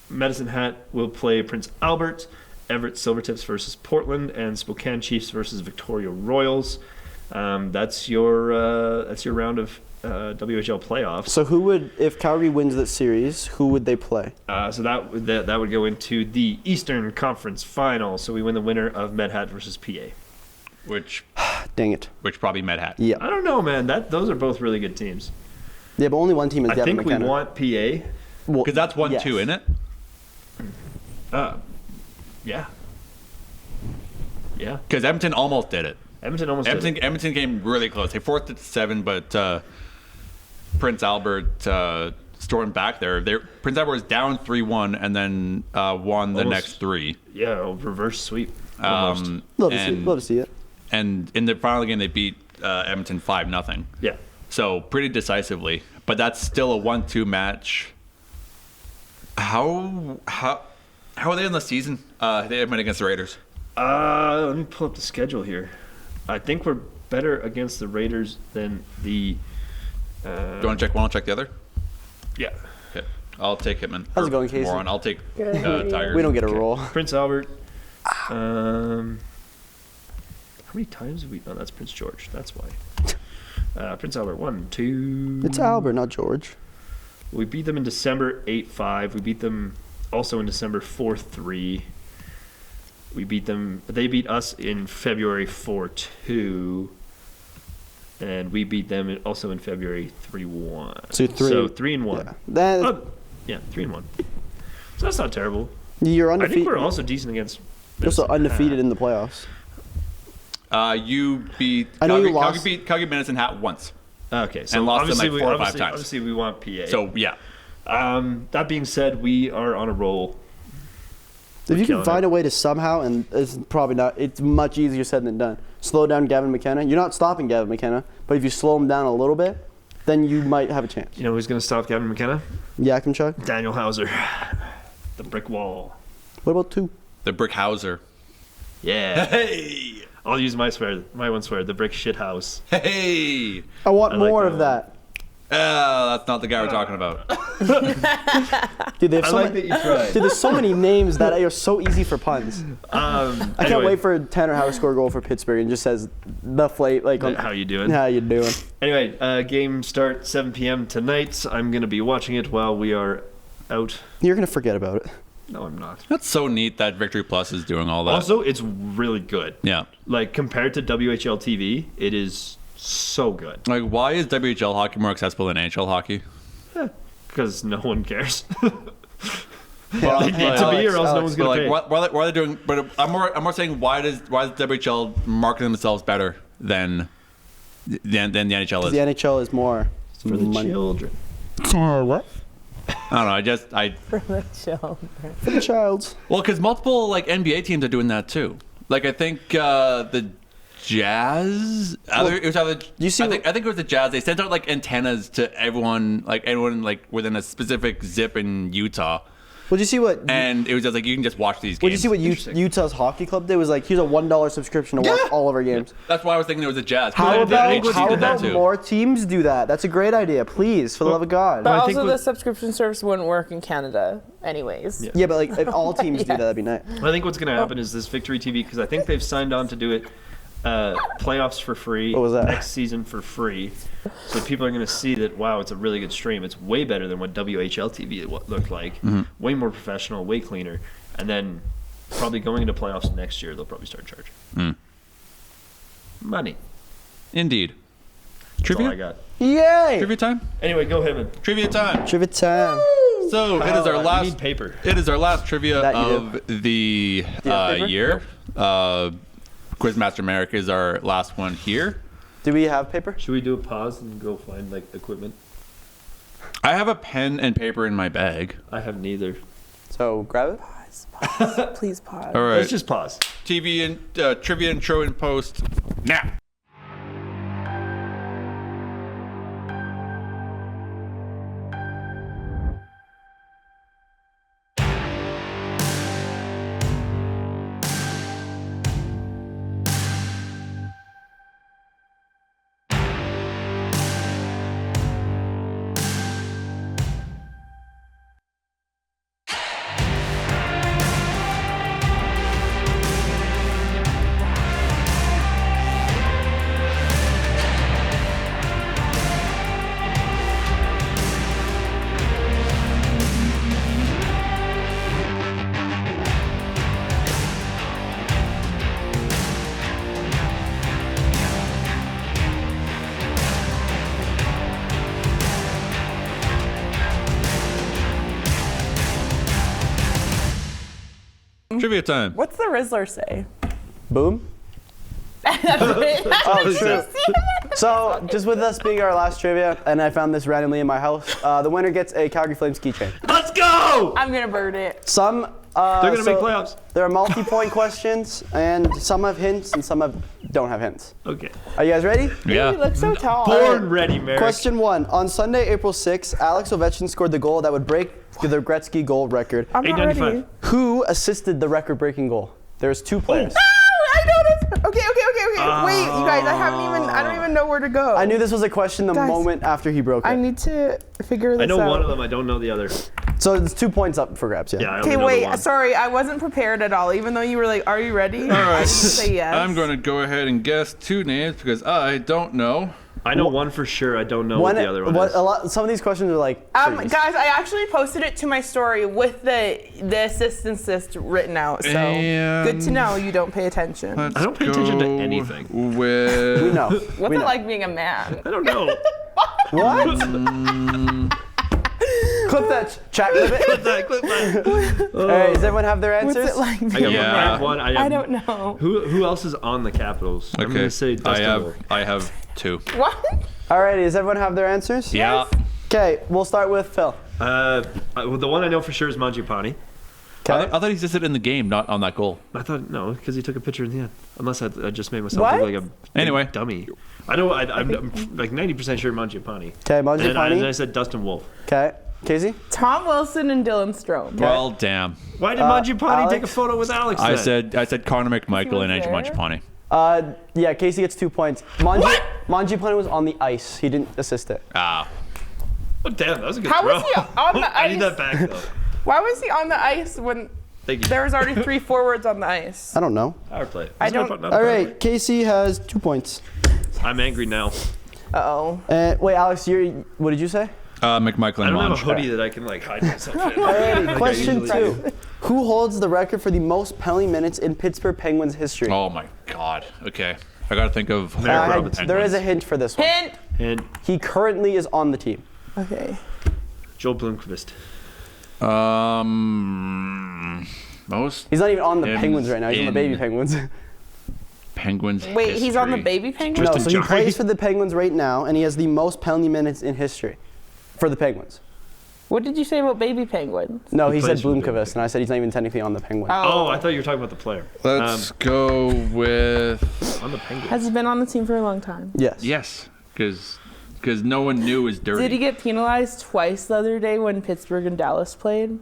Medicine Hat will play Prince Albert, Everett Silvertips versus Portland, and Spokane Chiefs versus Victoria Royals. That's your round of WHL playoffs. So who would, if Calgary wins that series, who would they play? So that would go into the Eastern Conference Final. So we win the winner of Medhat versus PA. Which Dang it. probably Medhat. Yeah. I don't know, man. Those are both really good teams. Yeah, but only one team is I Devin think we McKenna. want PA. Well, Because that's 1-2, yes. isn't it? Yeah. Yeah. Because Edmonton almost did it. Edmonton almost did it. Edmonton came really close. They forced it to 7, but Prince Albert stormed back there. Prince Albert was down 3-1 and then won the Almost. next 3. Yeah, a reverse sweep. Almost. Love to see it. And in the final game, they beat Edmonton 5-0. Yeah. So pretty decisively. But that's still a 1-2 match. How are they in the season? They went against the Raiders. Let me pull up the schedule here. I think we're better against the Raiders than the. Do you want to check one? I'll check the other. Yeah. Okay. I'll take Hitman. How's it going, Casey? Moron. I'll take Good. Tigers. We don't get a roll. Prince Albert. How many times have we? Oh, that's Prince George. That's why. Prince Albert 1, 2. It's Albert, not George. We beat them in December 8-5. We beat them also in December 4-3. We beat them. They beat us in February 4-2. And we beat them also in February 3-1. So 3-1. Yeah. That, Yeah, 3-1. So that's not terrible. you're I think undefeated. we're also decent against. You're also Medicine undefeated Hat. in the playoffs. You beat I know Calgary, you lost. Calgary beat Calgary Medicine Hat once. Okay, so And lost them obviously like 4 or 5 obviously, times. Obviously, we want PA. So yeah. That being said, we are on a roll. If you can killing find it. a way to somehow, and it's probably not, it's much easier said than done. Slow down Gavin McKenna. You're not stopping Gavin McKenna, but if you slow him down a little bit, then you might have a chance. You know who's going to stop Gavin McKenna? Yakimchuk. Daniel Hauser. The brick wall. What about 2? The Brickhauser. Yeah. Hey! I'll use my one swear. The brick shit house. Hey! I want I like more that of one. that. That's not the guy we're talking about. Dude, they have I so like many, that you tried. dude, there's so many names that are so easy for puns. I can't wait for Tanner Howard to score a goal for Pittsburgh and just says the flate like on, How you doing? how you doing? Anyway, game start 7 p.m. tonight. I'm going to be watching it while we are out. You're gonna forget about it. No, I'm not. That's so neat that Victory Plus is doing all that. Also, it's really good. yeah. Like, compared to WHL TV, it is so good. Like, why is WHL hockey more accessible than NHL hockey? Because no one cares. Well, They need to be, or else no Alex, one's But going to like, pay. why are they doing? But I'm more saying why does WHL market themselves better than the NHL is? The NHL is more For the money. children. What? I don't know. For the children. For the child. Well, because multiple like NBA teams are doing that too. Like I think the Jazz. It was either. you see I think it was the Jazz. They sent out like antennas to everyone like within a specific zip in Utah, Would you see what? and it was just like you can just watch these games. Would you see what Interesting. Utah's hockey club did? Was like, here's a $1 subscription to watch all of our games. That's why I was thinking it was the Jazz. How The about NHL did that too. more teams do that? That's a great idea. Please, for the love of God. But I think also, with- the subscription service wouldn't work in Canada, anyways. Yeah. Yeah, but like if all teams do that, that'd be nice. I think what's going to happen is this Victory TV, because I think they've signed on to do it playoffs for free. What was that? Next season for free. So people are going to see that, wow, it's a really good stream. It's way better than what WHL TV looked like. Mm-hmm. Way more professional, way cleaner. And then probably going into playoffs next year, they'll probably start charging. Money. Indeed. That's all I Trivia. got. Yay! Trivia time. Anyway, go Hitman. Trivia time. Trivia time. So it is our I last. need paper. It is our last trivia That you of the paper? year. Quizmaster Marek is our last one here. Do we have paper? Should we do a pause and go find like equipment? I have a pen and paper in my bag. I have neither. So grab it. Pause. Please pause. All right. Let's just pause. TV and trivia intro and post now. Trivia time. What's the Rizzler say? Boom. That's it. Oh, true. So, just with us being our last trivia, and I found this randomly in my house, the winner gets a Calgary Flames keychain. Let's go! I'm gonna burn it. Some They're gonna make playoffs. There are multi-point questions, and some have hints, and some don't have hints. Okay. Are you guys ready? Yeah. You look so tall. Born ready, Marek. Question 1. On Sunday, April 6th, Alex Ovechkin scored the goal that would break the Gretzky goal record. I'm not ready. 895. Who assisted the record-breaking goal? There's 2 players. I know this. Okay. Wait, you guys, I don't even know where to go. I knew this was a question the Guys, moment after he broke it. I need to figure this out. I know one of them. I don't know the other. So it's 2 points up for grabs, yeah. Yeah. I only Okay, know the wait. one. Sorry, I wasn't prepared at all. Even though you were like, "Are you ready?" All right. I didn't say yes. I'm going to go ahead and guess 2 names because I don't know. I know one for sure. I don't know what the other one is. Some of these questions are like. freeze. Guys, I actually posted it to my story with the assist written out. So And good to know you don't pay attention. Let's I don't pay attention to go anything. With We know. What's we it know. like being a man? I don't know. What? Clip that. Chat clip it. Clip that. All right, does everyone have their What's answers? it like I being got Yeah. I have one. I don't know. Who else is on the Capitals? I'm Okay. gonna say Dustin Wolf. I have 2. What? Alrighty, does everyone have their answers? Yeah. Okay, we'll start with Phil. Well, the one I know for sure is Mangiapane. I Okay. thought he assisted in the game, not on that goal. I thought no, because he took a picture in the end. Unless I just made myself What? look like a big Anyway. dummy. I know. I'm like 90% sure Mangiapane. Okay, And then I Mangiapane. said Dustin Wolf. Okay, Casey. Tom Wilson and Dylan Strome. Well, damn. Why did Mangiapane take a Alex? photo with Alex? I then? said Connor McMichael and Andrew there? Mangiapane. Yeah, Casey gets 2 points. Mangiapane was on the ice. He didn't assist it. Ah. Oh damn, that was a good How throw. was he on the I need ice? that back though. Why was he on the ice when Thank you. there was already 3 forwards on the ice? I don't know. Power play. I Isn't that don't- not a All power right, Casey has 2 points. play? I'm angry now. Uh-oh. Wait, Alex, what did you say? McMichael I and don't have a Monch. hoodie that I can like hide myself in. Alrighty, question usually 2. Who holds the record for the most penalty minutes in Pittsburgh Penguins history? Oh my God. Okay. I gotta think of. Merrick Robinson. There is a hint for this one. Hint. And He currently is on the team. Okay. Joel Blomqvist. Most He's not even on the Him Penguins right now. He's on the in- baby Penguins. Penguins. Wait, he's on the history. baby penguin? No, Tristan so he Jarry. plays for the Penguins right now, and he has the most penalty minutes in history for the Penguins. What did you say about baby penguins? No, he He said plays for the Blomqvist, and I said he's not even technically on the Penguins. Oh, I thought you were talking about the player. Let's go with On the Penguins. Has he been on the team for a long time? Yes. yes, because no one knew it was dirty. Did he get penalized twice the other day when Pittsburgh and Dallas played?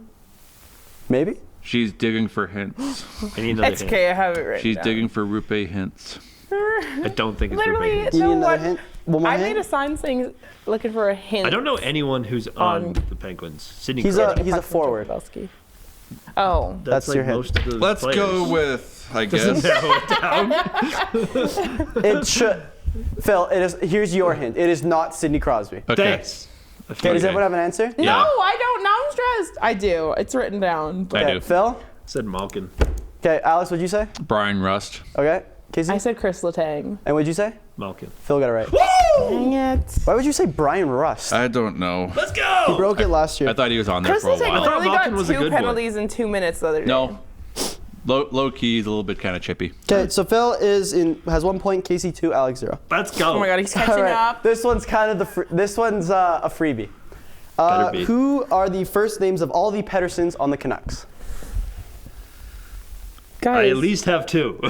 Maybe? She's digging for hints. I need another It's hint. okay, I have it right She's digging for Rupe hints. I don't think it's Literally, Ruben. You need no another one. hint? One more I hint? made a sign saying looking for a hint. I don't know anyone who's on On- the Penguins. Sidney He's Crosby. a forward. Pavelski. Oh. That's your hint. most of the Let's players. go with, I guess. Narrow it down. It should. Phil, it is. Here's your hint. It is not Sidney Crosby. Okay. Thanks. Okay, does everyone have an answer? No, Yeah. I don't. Now I'm stressed. I do. It's written down. But I Okay, do. Phil? Said Malkin. Okay, Alex, what'd you say? Brian Rust. Okay. Casey? I said Chris Letang. And what'd you say? Malkin. Phil got it right. Dang it. Why would you say Brian Rust? I don't know. Let's go. He broke it last year. I thought he was on there Chris for a Letang while. literally Malkin got was a 2 good one. penalties in 2 minutes the other day. No. Low key, he's a little bit kind of chippy. Okay, so Phil has 1 point, Casey 2, Alex 0. Let's go. Oh my god, he's catching All right, up. this one's kind of this one's a freebie. Better be. Who are the first names of all the Pedersons on the Canucks? Guys, I at least have 2.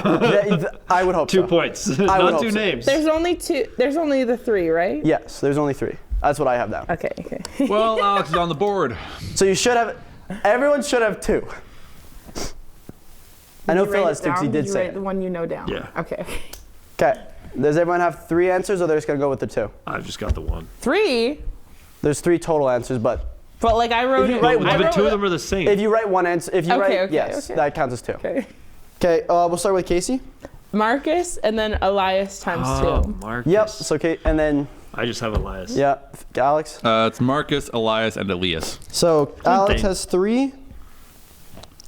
I would hope 2 so. points. would Not hope 2 so. names. there's only 2. There's only the 3, right? Yes, there's only 3. That's what I have down. Okay. Well, Alex is on the board. So you should have. Everyone should have 2. I know Did you Phil write has it 2 because he down? did you say write it. the one you know down? Yeah. Okay. Okay. Does everyone have 3 answers, or they're just gonna go with the 2? I've just got the 1. 3? There's 3 total answers, but But like I wrote it. write I one- But wrote 2 of it- them are the same. if you write one answer, if you Okay, write okay, yes, okay. that counts as 2. Okay. Okay. We'll start with Casey. Marcus and then Elias times 2. Marcus. Yep. So okay, and then I just have Elias. yeah, Alex. It's Marcus, Elias, and Elias. So Alex thing. has 3.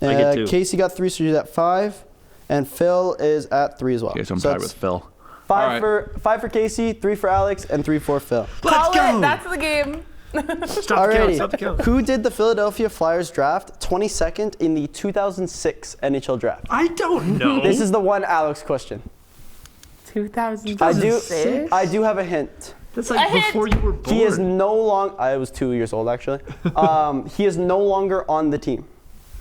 I get 2. Casey got 3, so you're at 5, and Phil is at 3 as well. Okay, so I'm tied it's with Phil. 5 All for Casey, 3 for Alex, and 3 for Phil. Call go. it. That's the game. Stop the count. Stop the Alrighty. count. Who did the Philadelphia Flyers draft 22nd in the 2006 NHL draft? I don't know. This is the one Alex question. 2006. I do have a hint. That's like A hint. before you were born. He is no longer. I was 2 years old actually. He is no longer on the team.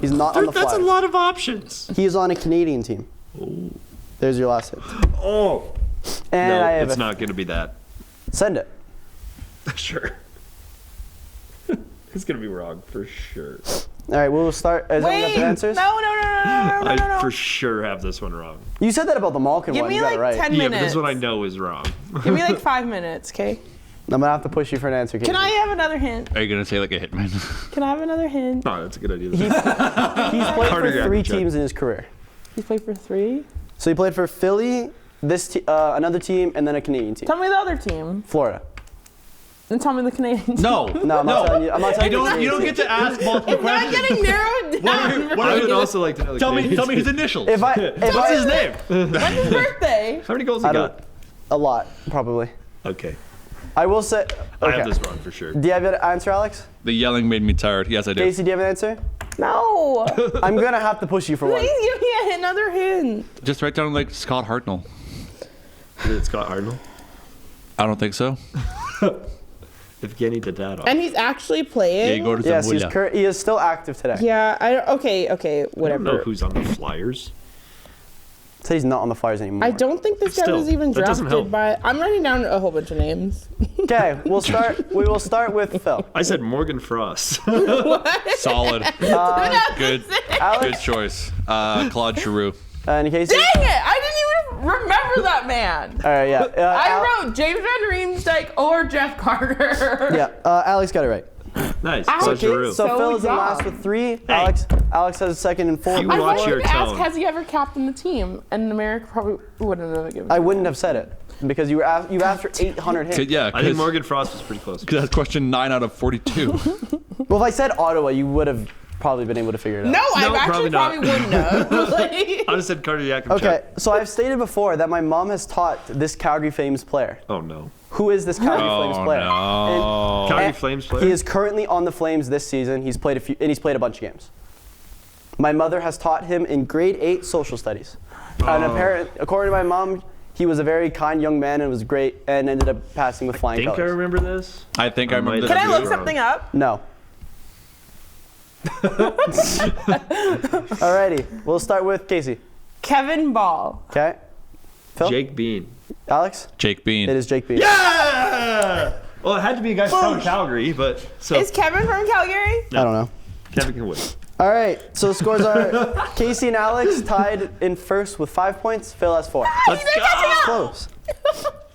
He's not on the That's a Flyers. lot of options. He is on a Canadian team. There's your last hint. Oh. And No, I have it's a, not going to be that. send it. Sure. It's going to be wrong for sure. All right, we'll start. Is everyone got Wait. the answers? No. I for sure have this one wrong. You said that about the Malkin Give one. me You got like it right. 10 Yeah, but minutes. this one I know is wrong. Give me like 5 minutes, okay? I'm gonna have to push you for an answer. Can I have another hint? Are you going to say like a hitman? Can I have another hint? Oh, that's a good idea. He's played Carter for 3 Jack. teams in his career. He played for 3. So he played for Philly, another team, and then a Canadian team. Tell me the other team. Florida. And tell me the Canadians. No. No, I'm not telling you. I'm not telling you. You don't get to ask multiple It's not questions. getting narrowed down. I would also like to know the Tell me Canadians. his initials. If What's I his name? When's his birthday? How many goals he I don't. got? A lot, probably. Okay. I will say. I Okay. have this wrong for sure. Do you have an answer, Alex? The yelling made me tired. Yes, I did. Casey, do you have an answer? No. I'm gonna have to push you for one. Please give me another hint. Just write down like Scott Hartnell. Is it Scott Arnold? I don't think so. Evgeny Dadonov. And he's actually playing. Igor Yes, Zamulia. he is still active today. Yeah. Okay. I don't know Whatever. who's on the Flyers. So he's not on the Flyers anymore. I don't think this guy Still, was even that doesn't drafted help. by. I'm writing down a whole bunch of names. Okay, we will start with Phil. I said Morgan Frost. Solid. Good. Good Alex choice. Claude Giroux. and Casey. Dang it! I didn't even remember that man. All right, yeah. I wrote James Van Riemsdyk or Jeff Carter. Yeah, Alex got it right. Nice. Ow. Claude Giroux. So So Phil is in dumb. last with 3. Alex has second and 4. You I watch wanted your to ask, tone. has he ever captained the team? And America probably wouldn't have given. I wouldn't have said it because you asked for 800 hits. Yeah, I think because Morgan Frost was pretty close. that's question 9 out of 42. Well, if I said Ottawa, you would have probably been able to figure it out. No, I actually probably not. probably wouldn't have. Like- I would have said Carter Yakimchuk. Okay, so I've stated before that my mom has taught this Calgary Flames player. Oh, no. Who is this Calgary Oh, Flames player? no. And- Calgary and Flames player? He is currently on the Flames this season. He's played a bunch of games. My mother has taught him in grade 8 social studies. And according to my mom, he was a very kind young man and was great and ended up passing with I flying think I colors. remember this. I think I remember might this. Can I have look been something up? No. Alrighty, we'll start with Casey. Kevin Ball. Okay. Phil? Jake Bean. Alex? Jake Bean. It is Jake Bean. Yeah! Well, it had to be a guy from Calgary, but so Is Kevin from Calgary? I don't know. Kevin can win. All right, so the scores are Casey and Alex tied in first with 5 points. Phil has 4. Let's go! Close.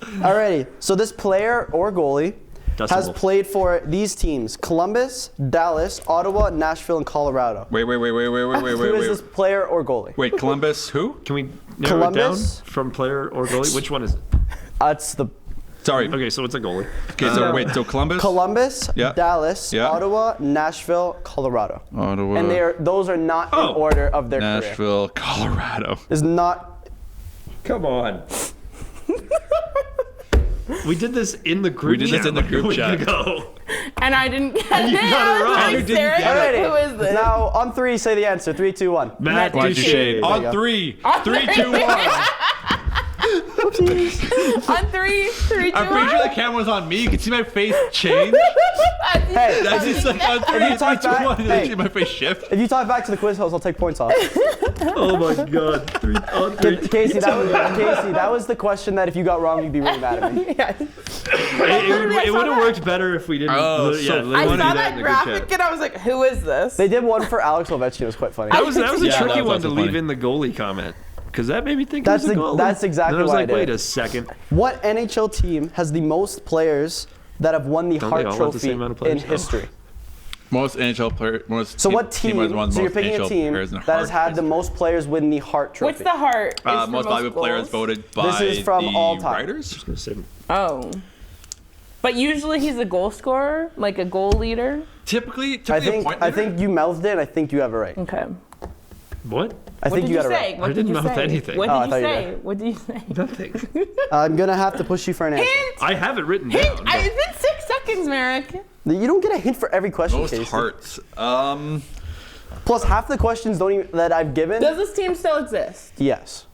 Alrighty, so this player or goalie Dustin has Wolf. played for these teams: Columbus, Dallas, Ottawa, Nashville, and Colorado. Wait. Who is this player or goalie? Wait, Columbus, who? Can we narrow it down Columbus? from player or goalie? Which one is it? It's the Sorry. Okay, so it's a goalie. Okay, so wait, so Columbus? Columbus, Yeah. Dallas, Yeah. Ottawa, Nashville, Colorado. Ottawa, And those are not in Oh. order of their career. Nashville, Colorado. Is not. Come on. We did this in the group chat. We did this in the group chat. And I didn't get it. you got it wrong. I You was didn't staring get like, it. who is this? Now, on 3, say the answer. 3, 2, 1. Matt Matt Duchesne. There you On go. 3. On 3, 2, 1. On 3, 3, 2, I'm pretty sure the camera's on me. You can see my face change. Hey, That's just like on 3, you 3, talk 2, back- 1. hey. See my face shift. if you talk back to the quiz host, I'll take points off. Oh my god. 3 on 3. Casey, that was the question that if you got wrong, you'd be really mad at me. Yeah. It would have worked better if we didn't. Oh, yeah, so literally I do saw that in that the group chat. graphic and I was like, who is this? They did one for Alex Ovechkin. It was quite funny. That was a Yeah, tricky that was one to also leave funny. in the goalie comment. Because that made me think That's it was the- a goalie. that's exactly and I was why I like, did wait it. a second. What NHL team has the most players that have won the Don't they Hart all have the Trophy same amount of in players? history? Most NHL players. Most So what team? has won So you're most picking a NHL team players in that has Hart had the most players win the Hart Trophy. What's the heart? Is for most valuable players goals? voted by This is from the all time. writers. Oh. But usually he's a goal scorer, like a goal leader. Typically I a think point I leader. think you mouthed it. And I think you have it right. Okay. What? I What think did you you got it say? right. What I did didn't you mouth say? anything. What Oh, I did thought you you say? did. What did you say? Nothing. I'm gonna have to push you for an answer. Hint! I have it written Hint! down. It's been 6 seconds, Marek. You don't get a hint for every question, most Casey. hearts. Plus, half the questions don't even that I've given. Does this team still exist? Yes.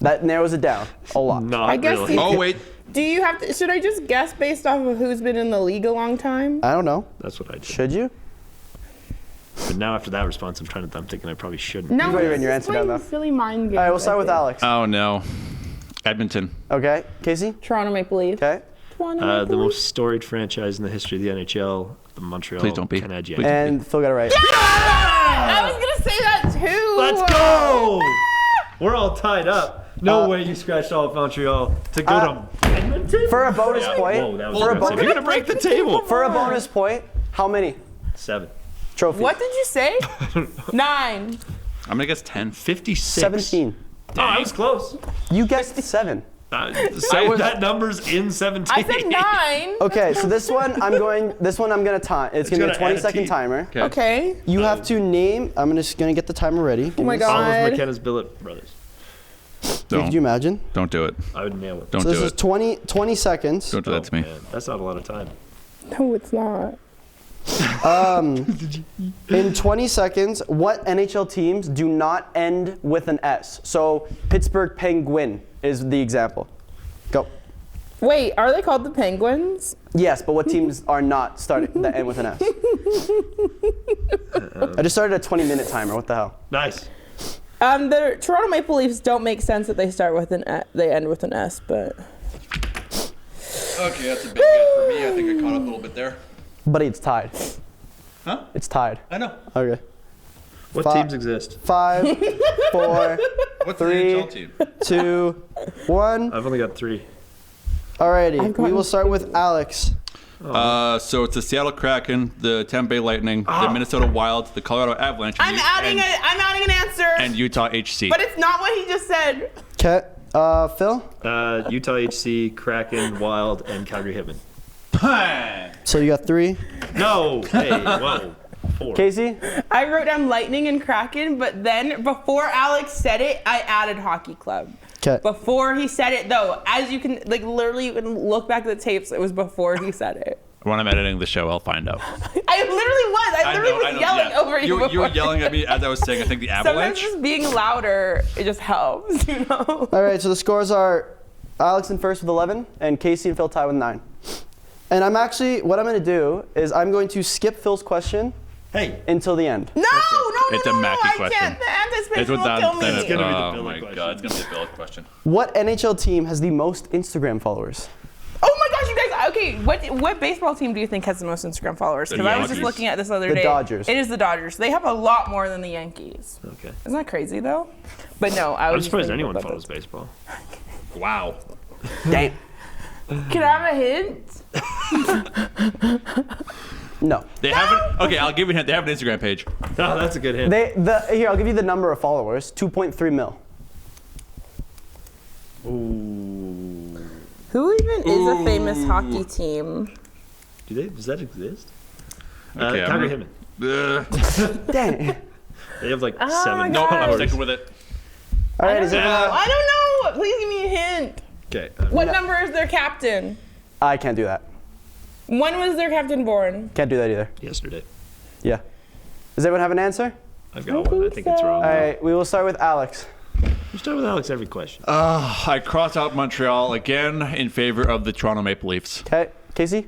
That narrows it down a lot. Not I guess really. you- Oh wait, Do you have to? Should I just guess based off of who's been in the league a long time? I don't know. That's what I did. Should you? But now after that response, I'm thinking I probably shouldn't. No, You've already written your this is answer down, playing though. silly mind games. All right, we'll start I with think. Alex. oh no, Edmonton. Okay, Casey. Toronto Maple Leafs. Okay. Toronto The Maple Leafs. most storied franchise in the history of the NHL, the Montreal Please don't be. Canadiens. Please. And Phil got it right. I was gonna say that too. Let's go! We're all tied up. No way you scratched all of Montreal to go to Edmonton? For a bonus point. Whoa, that was For a aggressive. bonus. You're gonna break the table. For a bonus point, how many 7. trophies? What did you say? 9. I'm gonna guess 10. 56. 17. Oh, I was close. You guessed 7. Say that number's in 17. I said 9. Okay, so this one I'm gonna time. It's gonna be a gotta add a 20-second T. timer. Okay. You have to name. I'm just gonna get the timer ready. Oh my All god. of McKenna's Billet brothers. Could you imagine? Don't do it. I would nail it. Don't So this do is it. 20 seconds. Don't do that to me. Man, that's not a lot of time. No, it's not. In 20 seconds, what NHL teams do not end with an S? So Pittsburgh Penguin is the example. Go. Wait, are they called the Penguins? Yes, but what teams are not starting that end with an S? I just started a 20-minute timer. What the hell? Nice. The Toronto Maple Leafs don't make sense that they start with they end with an S, but Okay, that's a big get for me. I think I caught up a little bit there. Buddy, it's tied. Huh? It's tied. I know. Okay. What Fi- teams exist? 5, 4, What's 3, the NHL team? 2, 1. I've only got 3. Alrighty, I've we gotten will start with Alex. So it's the Seattle Kraken, the Tampa Bay Lightning, the Minnesota Wild, the Colorado Avalanche, I'm adding an answer. and Utah HC. But it's not what he just said. Okay. Phil? Utah HC, Kraken, Wild, and Calgary Hitmen. So you got 3. No! Hey, whoa. 4. Casey? I wrote down Lightning and Kraken, but then before Alex said it, I added Hockey Club. Okay. Before he said it, though, as you can, literally, you can look back at the tapes, it was before he said it. When I'm editing the show, I'll find out. I literally was yelling over you before. You were yelling at me as I was saying, I think, the Sometimes Avalanche. just being louder, it just helps, you know? All right, so the scores are Alex in first with 11 and Casey and Phil tied with 9. And what I'm going to do is I'm going to skip Phil's question Hey. until the end. No, It's a Mackey I question. can't. The anticipation It's will without kill me. then It's gonna be the oh Billet my question. god, it's gonna be a Billet question. What NHL team has the most Instagram followers? Oh my gosh, you guys! Okay, what baseball team do you think has the most Instagram followers? Because I was just Yankees. looking at this other The day. Dodgers. It is the Dodgers. They have a lot more than the Yankees. Okay. Isn't that crazy though? But no, I was. I'm just surprised thinking anyone about follows this. baseball. Wow. Damn. Can I have a hint? No. They haven't. Okay, I'll give you a hint. They have an Instagram page. Oh, that's a good hint. Here, I'll give you the number of followers. 2.3 mil. Ooh. Who even is a famous hockey team? Does that exist? Okay, I'm Calgary gonna- Hitmen. Dang. They have like Oh 7 my Nope, I'm followers. sticking with it. All right, is it? I don't know. Please give me a hint. Okay. What number is their captain? I can't do that. When was their captain born? Can't do that either. Yesterday. Yeah. Does everyone have an answer? I've got one. I think it's wrong. All right, we will start with Alex. You start with Alex every question. I crossed out Montreal again in favor of the Toronto Maple Leafs. Okay, Casey?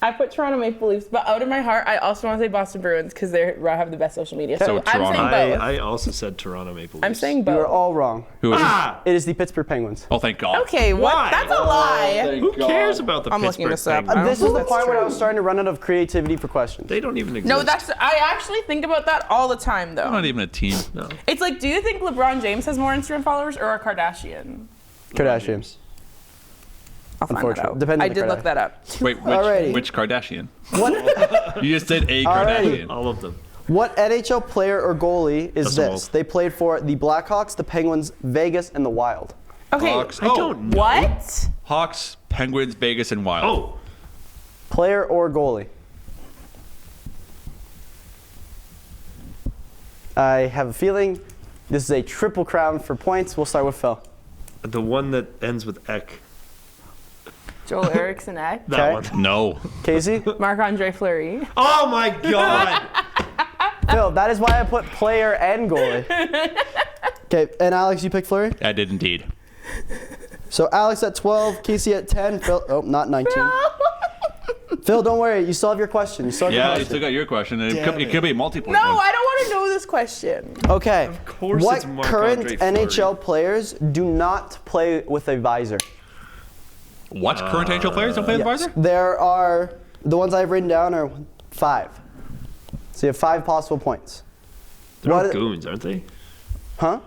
I put Toronto Maple Leafs, but out of my heart, I also want to say Boston Bruins because they have the best social media. So I'm saying Toronto. both. I also said Toronto Maple Leafs. I'm saying You both. are all wrong. Who is It is the Pittsburgh Penguins. Oh, thank God. Okay, what? Why? That's a lie. Who cares about the I'm Pittsburgh looking this up. Penguins? This was the That's part where I true. was starting to run out of creativity for questions. They don't even exist. No, I actually think about that all the time, though. Not even a team. No. It's like, do you think LeBron James has more Instagram followers or a Kardashian? Kardashians. I'll find that Unfortunately. out. Depends I on the did look that up. Wait, Alrighty. which Kardashian? What You just said a Alrighty. Kardashian. All of them. what NHL player or goalie is Justin this? Wolf. They played for the Blackhawks, the Penguins, Vegas, and the Wild. Okay, Hawks. I don't know. what? Hawks, Penguins, Vegas, and Wild. Oh, Player or goalie? I have a feeling this is a triple crown for points. We'll start with Phil. the one that ends with Ek. Joel Eriksson Ek. That Okay. one. No. Casey? Marc-Andre Fleury. Oh my God. Phil, that is why I put player and goalie. Okay, and Alex, you picked Fleury? I did indeed. So Alex at 12, Casey at 10, Phil, oh, not 19. Phil, don't worry, you still have your question. You still have your Yeah, you question. still got your question. And Damn it could be a multi-point No, one. I don't want to know this question. Okay. Of course what it's Marc-Andre current Fleury. NHL players do not play with a visor? What current NHL players don't play with Yes. visor? There are, the ones I've written down are 5. So you have 5 possible points. They're all What- goons, aren't they? Huh?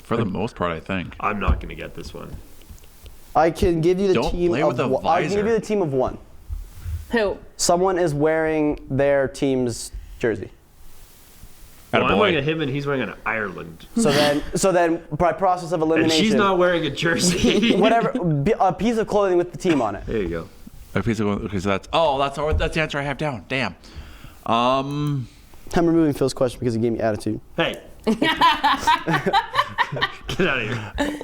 For the most part, I think. I'm not going to get this one. I can give you the Don't team play of with a one. I can give visor. you the team of one. Who? Someone is wearing their team's jersey. Well, I'm Attaboy. wearing a him and he's wearing an Ireland. So then by process of And elimination, she's not wearing a jersey. whatever, a piece of clothing with the team on it. There you go. Okay, so that's the answer I have down. Damn. I'm removing Phil's question because he gave me attitude. Hey. Get out of here.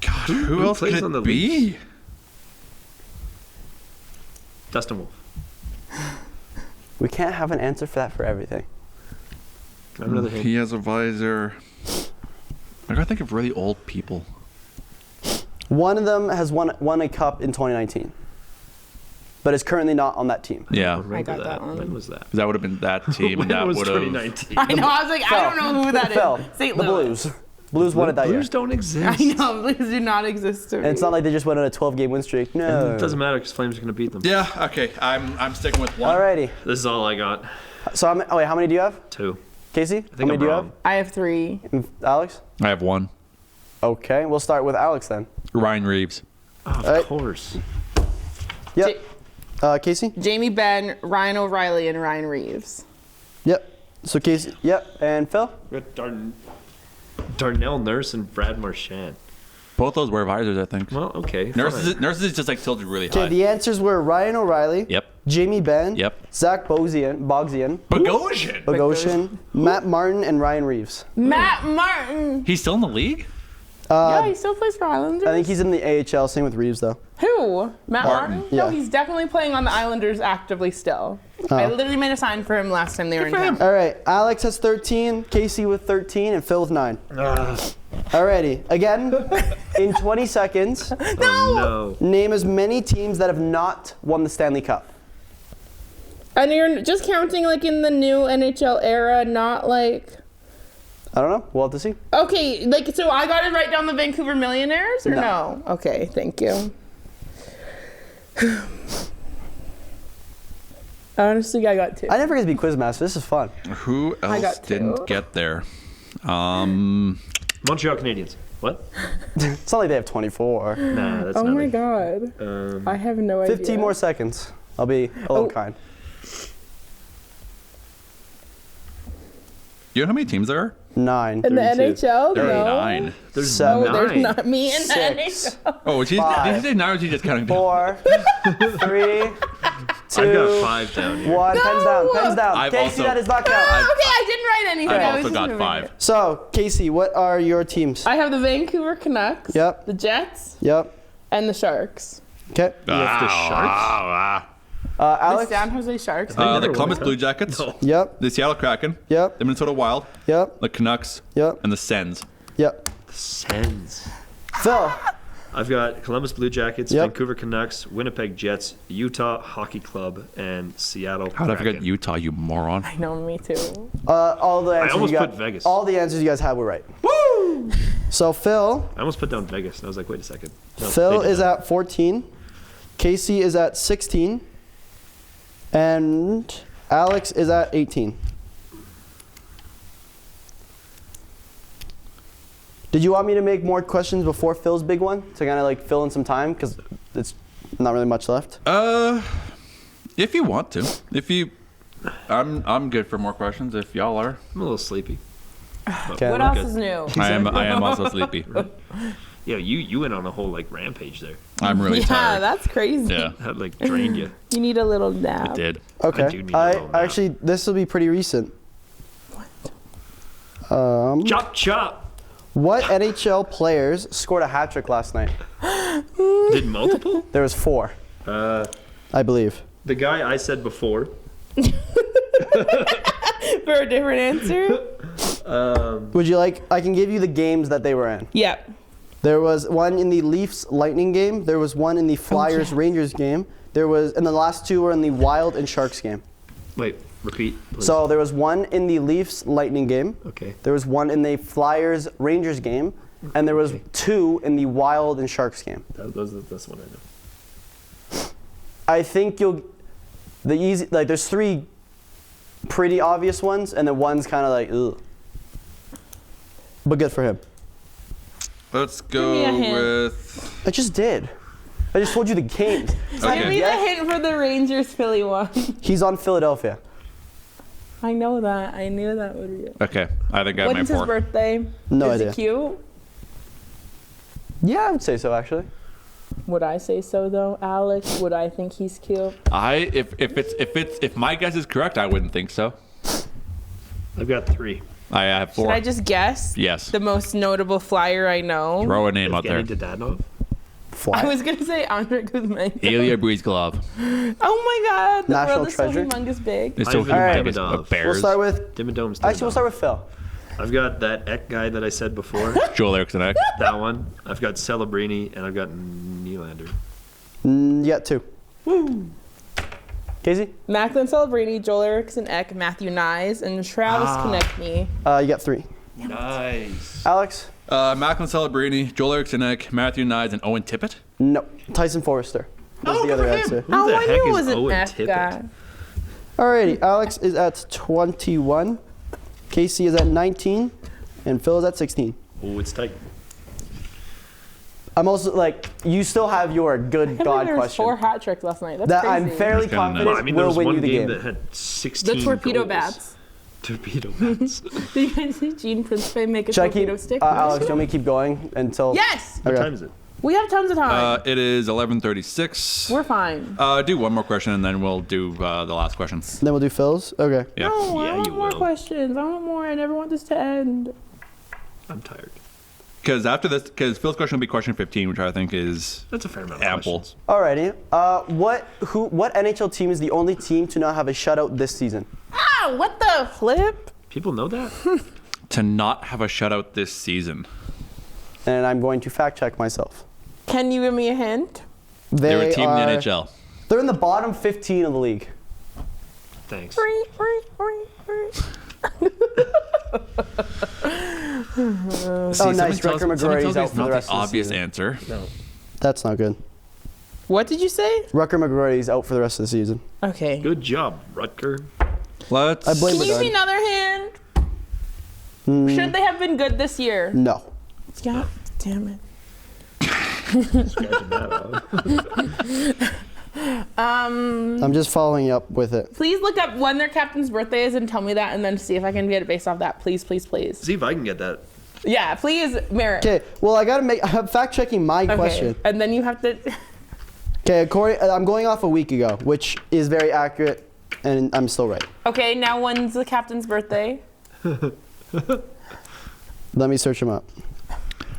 God, who else plays could on the it be? Dustin Wolf. We can't have an answer for that for everything. Can I have another hint? He has a visor. I gotta think of really old people. One of them has won a cup in 2019, but is currently not on that team. Yeah, Remember I got that one. When was that? that would have been that team. When and that was would have. 2019? I know. I was like, I don't know who that Phil, is. St. the Louis. Blues. Blues won it that year. Blues don't exist. I know. Blues do not exist to me. And it's not like they just went on a 12-game win streak. No. It doesn't matter because Flames are going to beat them. Yeah. Okay. I'm sticking with one. Alrighty. This is all I got. So wait, how many do you have? 2. Casey? I How think many I'm do you wrong. I have 3. have? And Alex? I have one. Okay, we'll start with Alex then. Ryan Reeves. Oh, of Alright. course. Yep. Casey? Jamie Benn, Ryan O'Reilly, and Ryan Reeves. Yep. So Casey, yep. And Phil? We got Darnell Nurse and Brad Marchand. Both those wear visors, I think. Well, okay. Nurses is just like tilted really high. Okay, the answers were Ryan O'Reilly. Yep. Jamie Benn. Yep. Zach Bogosian. Bogosian. Matt Martin, and Ryan Reeves. Matt Martin. He's still in the league. Yeah, he still plays for Islanders. I think he's in the AHL. Same with Reeves, though. Who? Matt Martin? Yeah. No, he's definitely playing on the Islanders actively still. I literally made a sign for him last time they were in town. All right. Alex has 13, Casey with 13, and Phil with 9. Alrighty. Again, in 20 seconds, Oh, no. name as many teams that have not won the Stanley Cup. And you're just counting like in the new NHL era, not like... I don't know. We'll have to see. Okay, like, so I got to write down the Vancouver Millionaires or no? Okay, thank you. Honestly, I got 2. I never get to be Quizmaster. This is fun. Who else got 2. didn't get there? Montreal Canadiens. What? It's not like they have 24. Nah, that's Oh not my it. god. I have no idea. 15 more seconds. I'll be a little kind. You know how many teams there are? 9. In the 32. NHL? There no. are 9. There's 7. Oh, there's 9. not me in the 6. NHL. Oh, did you 5. say 9 or did you just counting down? 4, 3, 2, I've got 5 down here. 1. Pens down. Pens down. I've Casey, also- that is not count. Okay, I didn't write anything. I've I was also just got moving 5. it. So, Casey, what are your teams? I have the Vancouver Canucks. Yep. The Jets Yep. and the Sharks. Okay. You have the Sharks? The Alex? San Jose Sharks. The Columbus Blue Jackets, Yep. the Seattle Kraken, Yep. the Minnesota Wild, Yep. the Canucks, Yep. and the Sens. Yep. Sens. Phil? I've got Columbus Blue Jackets, Yep. Vancouver Canucks, Winnipeg Jets, Utah Hockey Club, and Seattle How did I forget Kraken. Utah, you moron? I know, me too. All the answers almost you got, put Vegas. All the answers you guys had were right. Woo! So Phil I almost put down Vegas, and I was like, wait a second. No, Phil they did is not. at 14. Casey is at 16. And Alex is at 18. Did you want me to make more questions before Phil's big one to kind of like fill in some time because it's not really much left? If you want to. I'm good for more questions if y'all are. I'm a little sleepy. Okay. What else is new? I am also sleepy. Yeah, you went on a whole like rampage there. I'm really Yeah, tired. that's crazy. Yeah, That like drained you. You need a little nap. it did. Okay. I do need a little nap. actually this will be pretty recent. Chop chop. What NHL players scored a hat trick last night? Did multiple? There was 4, I believe. The guy I said before. For a different answer? Would you like? I can give you the games that they were in. Yep. There was one in the Leafs Lightning game. There was one in the Flyers Rangers game. There was, and the last 2 were in the Wild and Sharks game. Wait, repeat. Please. So there was one in the Leafs Lightning game. Okay. There was one in the Flyers Rangers game, and there was 2 in the Wild and Sharks game. That's one I know. I think there's 3 pretty obvious ones, and then one's kind of like, ugh. But good for him. Let's me a go hint. with. I just did. I just told you the games. Okay. Give me the hint for the Rangers Philly one. He's on Philadelphia. I know that. I knew that would be it. Okay, I think I have my When's his 4. birthday? No Is idea. he cute? Yeah, I would say so actually. Would I say so though, Alex? Would I think he's cute? If my guess is correct, I wouldn't think so. I've got 3. I have 4. Should I just guess? Yes. The most notable flyer I know. Throw a name out there. Evgeny Dadonov. Fly. I was gonna say Andre Kuzmenko. Ilya Brizgalov. Oh my God! The National world is treasure? so humongous big. It's so Ivan humongous. Demidov. Of Bears. We'll start with. Dimidome's Actually, we'll start with Phil. I've got that Ek guy that I said before. Joel Eriksson. That one. I've got Celebrini, and I've got Nylander. You got 2. Woo. Casey, Macklin Celebrini, Joel Eriksson Ek, Matthew Nyes, and Travis Konechny. you got 3. Nice. Alex, Macklin Celebrini, Joel Eriksson, Matthew Nyes, and Owen Tippett. no. Tyson Forrester was the other answer. Oh, the I heck knew it is was an Owen F Tippett? guy. Alrighty, Alex is at 21. Casey is at 19, and Phil is at 16. Oh, it's tight. I'm also like, you still have your good God There was question 4 hat tricks last night. That's that crazy. I'm fairly That's kinda confident nuts. I mean, there will was win one you the game game. that had 16 The torpedo goals. bats. Torpedo bats. Did you guys see Gene Principe make a Should I keep, torpedo stick? Alex, do you want me to keep going until? Yes! What Okay. time is it? We have tons of time. It is 11:36. We're fine. Do one more question and then we'll do the last questions. Then we'll do Phil's. Okay. Yeah. No, I Yeah, want you more will. questions. I want more. I never want this to end. I'm tired. Because after this, because Phil's question will be question 15, which I think is That's a fair amount of ample. questions. Alrighty. What NHL team is the only team to not have a shutout this season? Ah, what the flip? People know that? To not have a shutout this season. And I'm going to fact check myself. Can you give me a hint? They're a team are, in the NHL. They're in the bottom 15 of the league. Thanks. Oh, nice. Recker McGrory's out for the rest of the obvious season. answer. No. That's not good. What did you say? Rucker McGrory's out for the rest of the season. Okay. Good job, Rutger. Let's. I blame Can you give me Bedard. another hint? Should they have been good this year? No. God damn it. Scratching that out. I'm just following up with it. Please look up when their captain's birthday is and tell me that, and then see if I can get it based off that. Please, please, please. See if I can get that. Yeah, please, Marek. Okay. Well, I'm fact checking my Okay. question. And then you have to. Okay. I'm going off a week ago, which is very accurate, and I'm still right. Okay, now when's the captain's birthday? Let me search him up.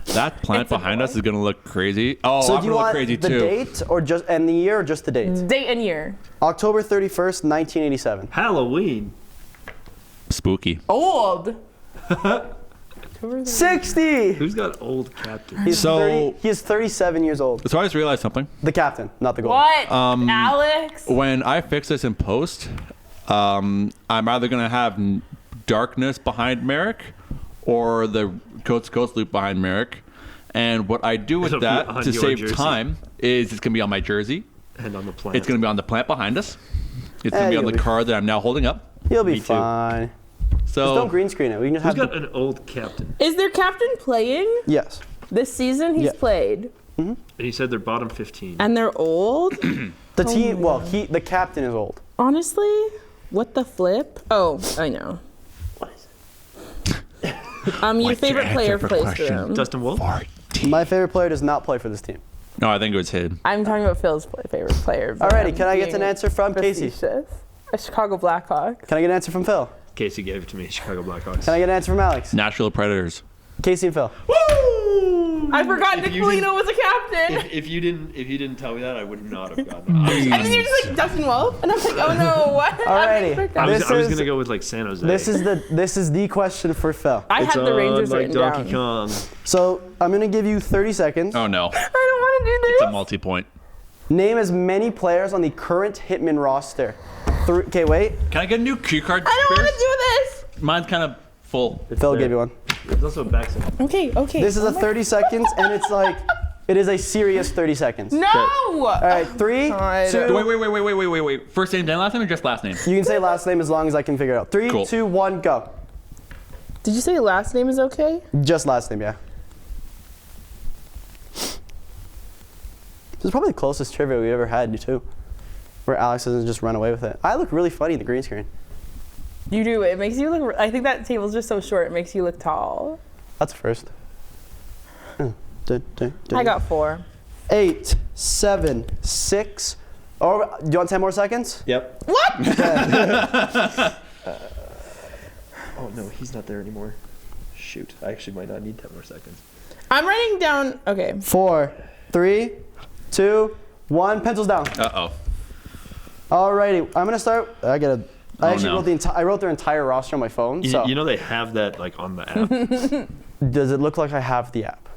That plant It's a behind boy. us is gonna look crazy. Oh, So I'm do you gonna look want crazy the too. date or just and the year or just the date? Date and year. October 31st, 1987. Halloween. Spooky. Old. 60. Who's got old captain? He's So- 30, he is 37 years old. So I just realized something. The captain, not the goalie. What? Um, Alex? When I fix this in post, I'm either gonna have darkness behind Marek or the coast to coast loop behind Marek. And what I do with It'll be that on to your save jersey. time is it's gonna be on my jersey. And on the plant. It's gonna be on the plant behind us. It's gonna be you'll on the be- card that I'm now holding up. He'll be Me too. fine. Just So don't green screen it. We can just Who's have got an old captain? Is their captain playing Yes. this season? He's Yeah. played. And he said they're bottom 15. And they're old? The team, well, the captain is old. Honestly? What the flip? Oh, I know. What is Your favorite player plays for them. Dustin Wolf? My favorite player does not play for this team. no, I think it was him. I'm talking about Phil's favorite player. but Alrighty, I'm can I get being an answer from Casey? facetious. A Chicago Blackhawks. Can I get an answer from Phil? Casey gave it to me. Chicago Blackhawks. Can I get an answer from Alex? Nashville Predators. Casey and Phil. Woo! I forgot Nick you Foligno was a captain. If you didn't tell me that, I would not have gotten it. And then you're just like Dustin Wolf, and I'm like, oh no, what? Alrighty. I was This is- gonna go with like San Jose. This is the question for Phil. I It's had the Rangers on, like written Donkey down. Kong. So I'm gonna give you 30 seconds. Oh no, I don't want to do it's a this. multi-point. Name as many players on the current Hitman roster. Okay, wait. Can I get a new cue card? I don't want Spears? to do this. Mine's kind of full. Phil there. gave you one. There's also a backside. Okay. This is a 30 seconds, and it's like, it is a serious 30 seconds. No. All right, 3, God. 2. Wait. First name, then last name, or just last name? You can say last name as long as I can figure it out. 3, Cool. 2, 1, go. Did you say last name is okay? Just last name, yeah. This is probably the closest trivia we ever had, too. Where Alex doesn't just run away with it. I look really funny in the green screen. You do. It makes you look. I think that table's just so short. It makes you look tall. That's a first. I got 4. 8, 7, 6. Or do you want 10 more seconds? Yep. What? Oh no, he's not there anymore. Shoot, I actually might not need 10 more seconds. I'm writing down. Okay. 4, 3, 2, 1. Pencils down. Uh-oh. Alrighty, I'm gonna start. I actually no. wrote their entire roster on my phone. You, So you know they have that like on the app. does it look like I have the app?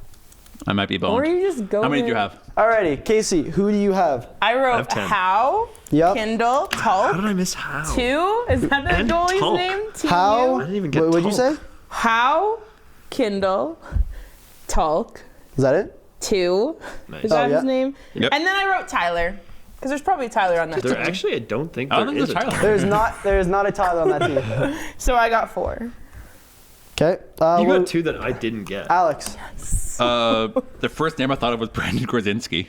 I might be Or boned. you just go. How many do you with- have? Alrighty, Casey, who do you have? I wrote have 10. How, Yep. Kindle, How did Tulk, I miss how? 2. Is that the And goalie's Tulk. name? How? I didn't even get What'd you say? Tulk. How, Kindle, Tulk, Is that it? 2. Nice. Is that Oh, his yeah. name? Yep. And then I wrote Tyler. Because there's probably Tyler on that There team. actually, I don't think I there don't think is there's a Tyler. There is not a Tyler on that team. So I got 4. Okay. You got 2 that I didn't get. Alex. The first name I thought of was Brandon Gorzinski.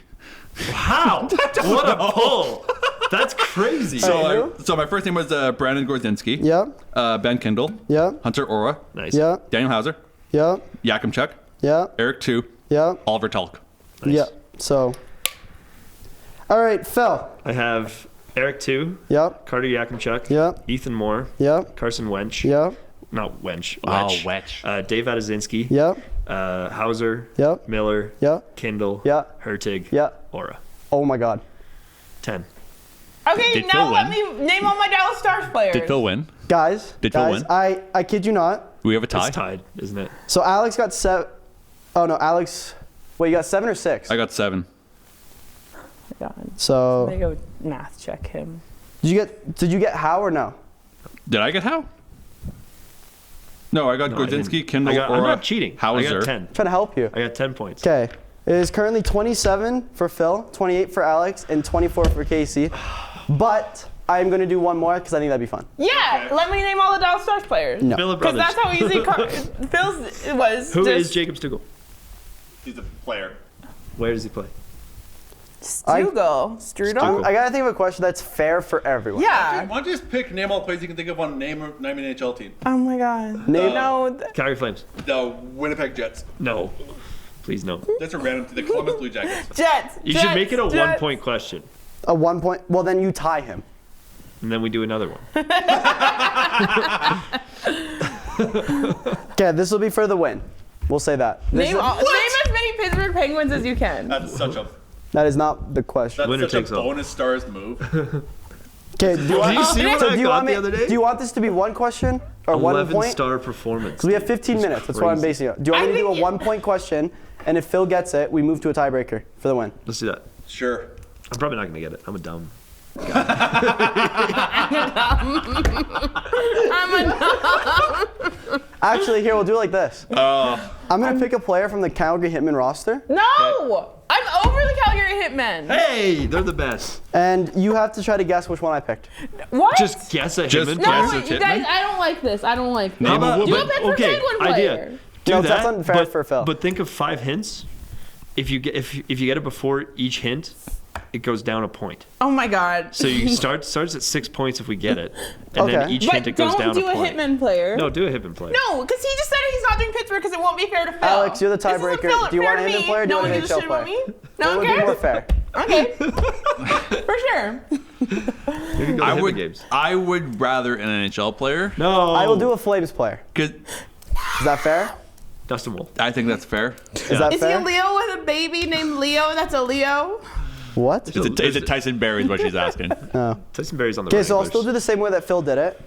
How? What a pull! That's crazy. So my first name was Brandon Gorzinski. Yeah. Ben Kindle. Yeah. Hunter Ora. Nice. Yeah. Daniel Hauser. Yeah. Yakimchuk. Yeah. Eric 2. Yeah. Oliver Tulk. Nice. Yeah. So. All right, Phil. I have Eric 2, Yeah. Carter Yakimchuk, Yeah. Ethan Moore, Yeah. Carson Wench. Yeah. Not Wench. Wow, Wetch. Wetch. Dave Adazinski. Yeah. Hauser. Yeah. Miller. Yeah. Kindle. Yeah. Hertig. Yeah. Aura. Oh my God. 10. Okay, Did now Phil let win? me name all my Dallas Stars players. Did Phil win? Guys. Did Phil guys, win? I kid you not. Do we have a tie? It's tied, isn't it? So Alex got 7. Oh no, Alex. Wait, you got 7 or 6? I got 7. God. So I'm gonna go math check him. did you get How or no? Did I get how? No, I got No, I Gorzinski, didn't. Kindle, I'm Ora, not cheating. I Hauser. got 10. I'm trying to help you. I got 10 points. Okay. It is currently 27 for Phil, 28 for Alex, and 24 for Casey. But I'm going to do one more because I think that'd be fun. Yeah, let me name all the Dallas Stars players. No. Philip Because Brothers. that's how easy Phil's was. Who just is Jacob Stugel? He's a player. Where does he play? Strudel. Strudel? I got to think of a question that's fair for everyone. Yeah. Why don't you just pick name all the players you can think of on name an NHL team? Oh my God. Name- No. Calgary Flames. The Winnipeg Jets. No. Please no. That's a random team. The Columbus Blue Jackets. Jets. You Jets, should make it a Jets. 1-point question. A 1 point. Well, then you tie him. And then we do another one. Okay, this will be for the win. We'll say that. Name as many Pittsburgh Penguins as you can. That's such a That is not the question. Winner such a takes all. bonus stars move. Okay, do you want, Did you see what so I do you got want the me- other day? Do you want this to be one question or 1 point? 11-star performance. Because we have 15 It's minutes. That's what I'm crazy. basing it on. Do you want me to do a think- 1-point question? And if Phil gets it, we move to a tiebreaker for the win. Let's do that. Sure. I'm probably not gonna get it. I'm a dumb. Actually, here, we'll do it like this. Oh. I'm going to pick a player from the Calgary Hitmen roster, No! I'm over the Calgary Hitmen. Hey, they're the best. and you have to try to guess which one I picked. What? Just guess a Just Hitman. guess no, a you Hitman? guys, I don't like this. I don't like this. How about, Do a but, Pittsburgh okay, Penguin player. idea. Do No, that, that's unfair but, for Phil. But think of 5 hints. If you get it before each hint, it goes down a point. Oh my god. So you starts at 6 points if we get it, and then Okay. each But hint it goes down don't do a a point. Hitman player. No, do a Hitman play. No, because he just said he's not doing Pittsburgh because it won't be fair to Phil. Alex, you're the This isn't tiebreaker. fair Do you want a to Hitman me. player or do you No want one an gives a NHL shit about player? me? No It one would be more cares? fair. Okay. For sure. You can go to I Hitman would games. I would rather an NHL player. No. I will do a Flames player. 'Cause Is that fair? Dustin Wolf. I think that's fair. Is that Is he fair? a Leo with a baby named Leo? That's a Leo. What? Is it Tyson Berry is what she's asking. No. Tyson Berry's on the Okay, so I'll Wranglers. still do the same way that Phil did it.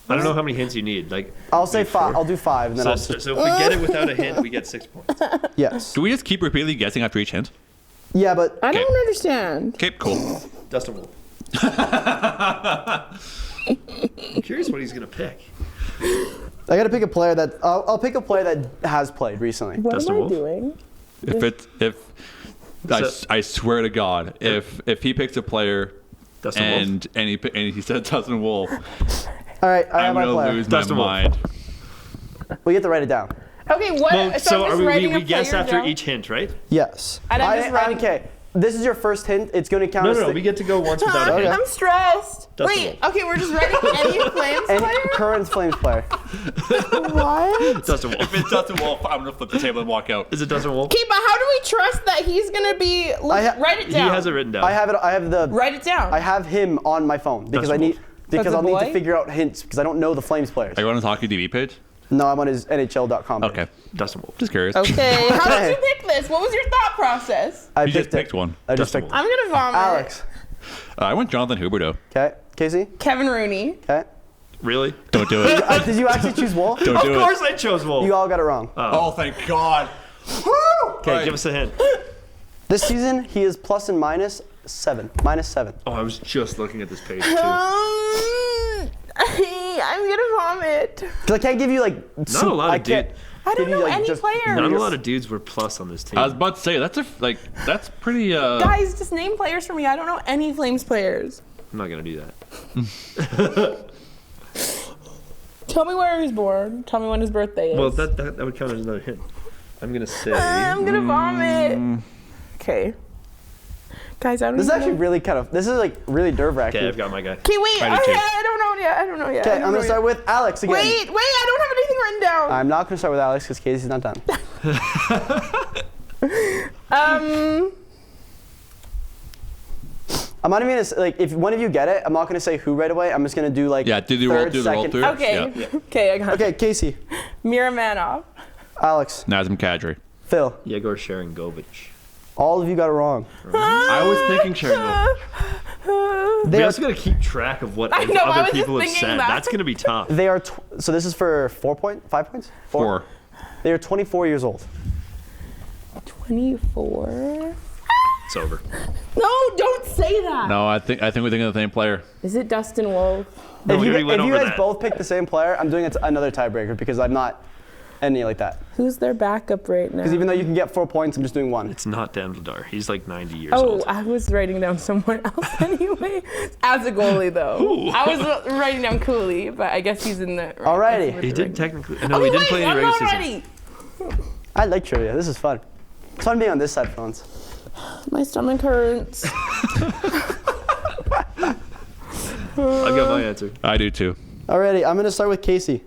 I don't know how many hints you need. Like I'll say maybe 5. 4? I'll do 5, and then I'll. So if we get it without a hint, we get 6 points. Yes. Do we just keep repeatedly guessing after each hint? Yeah, but I Okay. don't understand. Okay, cool. Dustin Wolf. I'm curious what he's gonna pick. I got to pick a player that I'll pick a player that has played recently. What Dustin am I Wolf? doing? I swear to God, if he picks a player Dustin Wolf. and he said Dustin Wolf, All right, I I'm have my gonna player. lose Dustin my Wolf. mind. We get to write it down. Okay, what? Well, so so I'm are just we writing a guess player after down? each hint, right? Yes. And I'm just writing- Okay. This is your first hint. It's going to count No, as no, we get to go once without a Okay. hint. I'm stressed. Dustin Wait, Wolf. okay, we're just writing any Flames any player? current Flames player. What? Dustin Wolf. If it's Dustin Wolf, I'm gonna flip the table and walk out. Is it Dustin Wolf? Okay, but how do we trust that he's gonna be? Write it He down. has it written down. I have it. I have the. Write it down. I have him on my phone because Dustin I need Wolf. because That's a I'll need to boy? figure out hints because I don't know the Flames players. Are you on his hockey DB page? No, I'm on his NHL.com. page. Okay, Dustin Wolf. just curious. Okay, how did Okay. you pick this? What was your thought process? I You just picked it. picked one. I just Dustin picked I'm gonna vomit. Alex. I went Jonathan Huberdeau. Okay. Casey. Kevin Rooney. Okay. Really? Don't do it. Did you actually choose Wolf? Don't Of do course it. I chose Wolf. You all got it wrong. Oh, thank God. Okay, Alright. give us a hint. This season he is plus and minus 7. Minus 7. Oh, I was just looking at this page too. I'm gonna vomit. Because I can't give you like. Not a lot I of can't dudes. I don't give you, know like, any just- players. Not a lot of dudes were plus on this team. I was about to say that's pretty. Guys, just name players for me. I don't know any Flames players. I'm not gonna do that. Tell me where he was born. Tell me when his birthday is. Well, that would count as another hint. I'm gonna say. I'm gonna vomit. Okay. Guys, I don't This is even actually know. really kind of. This is like really nerve wracking. Okay, I've got my guy. Okay, wait. I do too. I don't know yet. I don't know yet. Okay, I'm gonna start with Alex again. Wait, I don't have anything written down. I'm not gonna start with Alex because Casey's not done. I'm not even gonna like if one of you get it. I'm not gonna say who right away. I'm just gonna do like Yeah, do the roll third, through. second. Okay. Yeah. Okay, I got it. Okay, Casey, Miramanov. Alex, Nazem Kadri. Phil. Yegor Sharangovich. All of you got it wrong. I was thinking Sharon. They We are, also gotta keep track of what I know, I other was people have just thinking said. that. That's gonna be tough. they are. So this is for 5 points. 4. They are 24 years old. 24. It's over. No, don't say that. No, I think we're thinking of the same player. Is it Dustin Wolf? No, if we you, already went if you over guys that. both pick the same player, I'm doing another tiebreaker because I'm not any like that. Who's their backup right now? Because even though you can get 4 points, I'm just doing 1. It's not Dan Vladar. He's like 90 years Oh, old. I was writing down someone else anyway. As a goalie, though. Ooh. I was writing down Cooley, but I guess he's in the. Alrighty. He did technically. No, Oh, he didn't wait, play any I'm regular not season. ready. I like trivia. This is fun. It's fun being on this side for once. My stomach hurts. I've got my answer. I do too. Alrighty, I'm gonna start with Casey.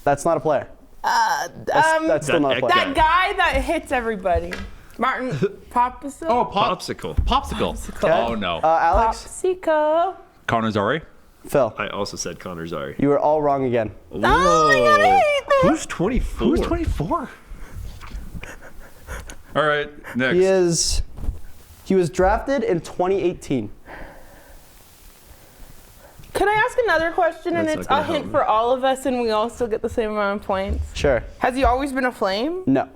That's not a player. That's still that not a player. That guy that hits everybody. Martin Popsicle. Oh, Popsicle. Popsicle. Okay. Oh no. Alex. Popsicle. Connor Zori. Phil, I also said Connor Zary. you were all wrong again. Whoa. Who's 24? Who's 24? All right, next. He was drafted in 2018. Can I ask another question? And That's it's not a gonna hint help me. for all of us, and we all still get the same amount of points. Sure. Has he always been a Flame? No.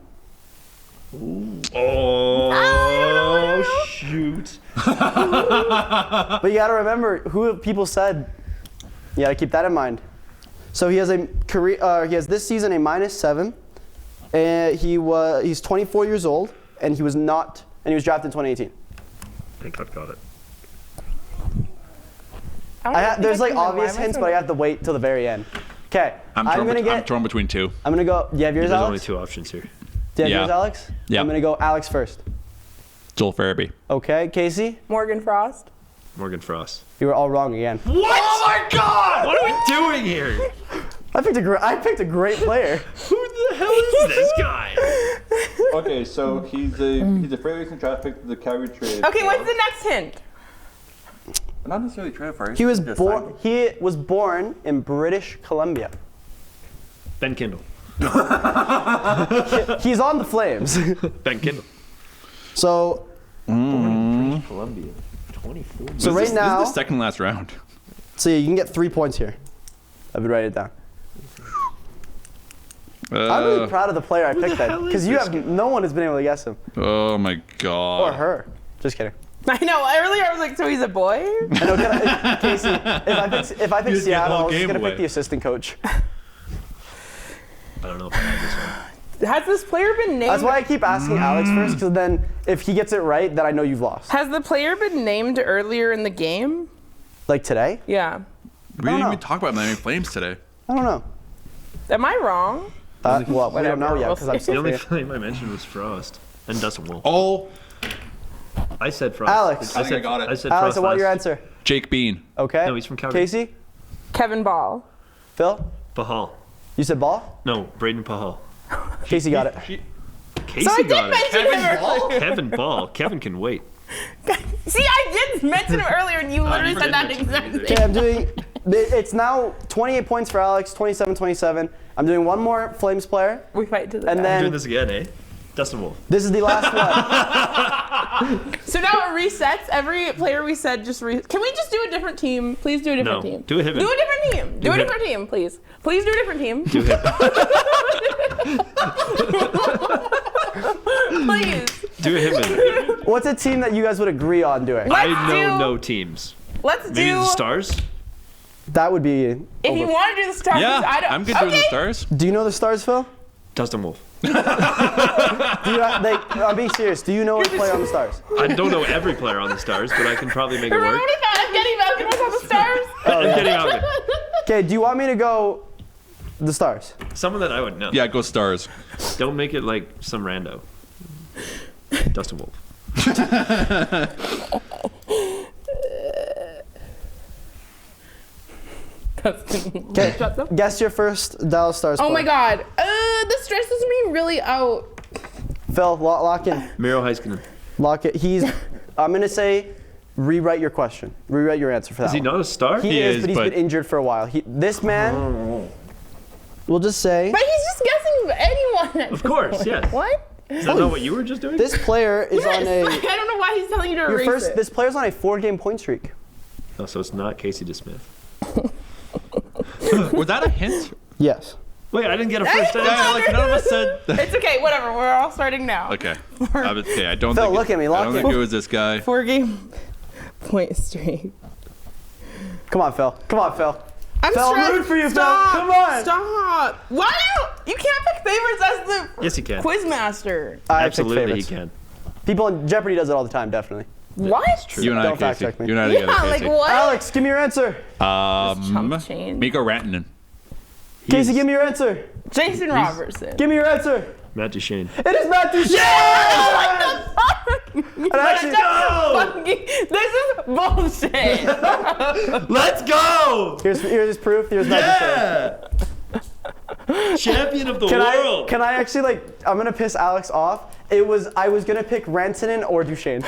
Oh, shoot. But you got to remember who people said. You got to keep that in mind. So he has a career. He has this season a -7, and he's 24 years old, and he was drafted in 2018. I think I've got it. There's like obvious hints, but I have to wait till the very end. Okay. I'm torn between two. I'm gonna go. You have yours, There's Alex? only 2 options here. Do you have Yeah. yours, Alex? Yeah. I'm gonna go Alex first. Joel Farabee. Okay, Casey, Morgan Frost. Morgan Frost. you were all wrong again. What? Oh my God! What are we doing here? I picked a great player. Who the hell is this guy? Okay, so he's a fairly recent draft pick to the Calgary trade. Okay, what's the next hint? Not necessarily traded for. He was born in British Columbia. Ben Kindle. He's on the Flames. Ben Kindle. So Columbia. 24. So right now, this is the second last round. so you can get 3 points here. I would write it down. I'm really proud of the player I picked then, because no one has been able to guess him Oh my god. or her. Just kidding. I know. Earlier I was like, so he's a boy? I know, Casey. If I pick just get the Seattle, whole I was just game gonna away. pick the assistant coach. I don't know if I have this one. Has this player been named? That's why I keep asking Alex first, because then if he gets it right, then I know you've lost. Has the player been named earlier in the game? Like today? Yeah. We didn't know. even talk about Miami Flames today. I don't know. Am I wrong? Well, we don't Whatever, know yet we'll because I'm see. still The only free. flame I mentioned was Frost and Dustin Wolf. Oh, I said Frost. Alex. I think I got it. I said Alex, Frost I want your last. answer. Jake Bean. Okay. No, he's from Calgary. Casey, Kevin Ball. Phil, Pahal. you said ball. No, Braden Pahal. Casey got it. Casey So I did got it. mention him earlier. Kevin Ball. Kevin can wait. See, I did mention him earlier, and you literally you said did that mention him, exact you did. thing. Okay, I'm doing. It's now 28 points for Alex, 27-27. I'm doing one more Flames player, We fight to the and death. I'm doing then this again, eh? Dustin Wolf. this is the last one. So now it resets. Every player we said just Can we just do a different team? Please do a different No, team. do a Hibbin. Do a different team. Do a Hibbin. different team, please. Please do a different team. Do him. Please. Do him. What's a team that you guys would agree on doing? Let's I know do, no teams. Let's Maybe do. the Stars? That would be. If you want to do the Stars, Yeah, I don't. I'm good okay. doing the Stars. Do you know the Stars, Phil? Dustin Wolf. Do you, I'm being serious. Do you know a player on the Stars? I don't know every player on the Stars, but I can probably make it Remember work. when he thought Evgeny Malkin was on the Stars? I'm getting out of it. Okay, do you want me to go the Stars? Someone that I would know. Yeah, go Stars. Don't make it like some rando. Dustin Wolf. Okay, guess your first Dallas Stars Oh player. my God. This stresses me really out. Phil, lock in. Miro Heiskanen. Lock it. I'm going to say, rewrite your question. Rewrite your answer for that Is he one. not a star? He is, but he's been injured for a while. This man, we'll just say, But he's just guessing anyone. Of course, yes. What? Is that not what you were just doing? this player is Yes. on a. I don't know why he's telling you to erase it. This player's on a 4-game point streak. Oh, so it's not Casey DeSmith. Was that a hint? Yes. Wait, I didn't get a first Hey, answer. Yeah, like none of us said. It's okay, whatever. We're all starting now. Okay. I don't Phil, think. look at me, I lock don't in. think it was this guy. 4-game point streak. Come on, Phil. Come on, Phil. I'm Phil, I'm stressed. rooting for you, Phil. Stop. Come on. Stop. Why do you can't pick favorites as the Yes, he can. quizmaster? I picked Absolutely, he favorites. can. People in Jeopardy does it all the time, definitely. What? You and I, Don't fact Casey. check me. You and I Yeah, together, like Casey. what? Alex, give me your answer. Chump change. Miko Rantanen. Casey, give me your answer. Jason Robertson. Give me your answer. Matt Duchene. It is Matt Duchene. And actually, This is bullshit. Let's go! here's his proof. Here's Matt Duchene. Champion of the Can world. I actually I'm gonna piss Alex off. I was gonna pick Rantanen or Duchene.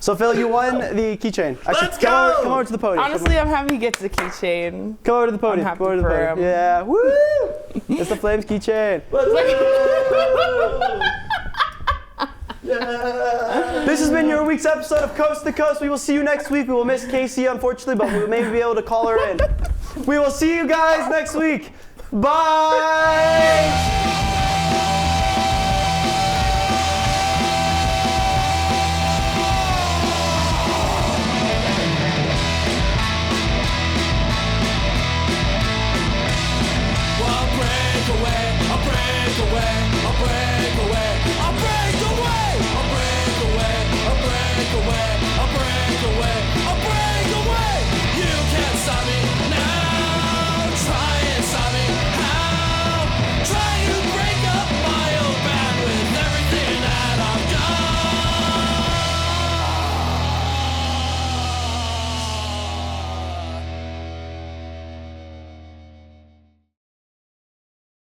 So Phil, you won the keychain. Let's go! Come over to the podium. Honestly, I'm happy he gets the keychain. Come over to the podium. happy Come over to the for podium. him. Yeah. Woo! It's the Flames keychain. This has been your week's episode of Coast to Coast. We will see you next week. We will miss Casey, unfortunately, but we will maybe be able to call her in. We will see you guys next week. Bye!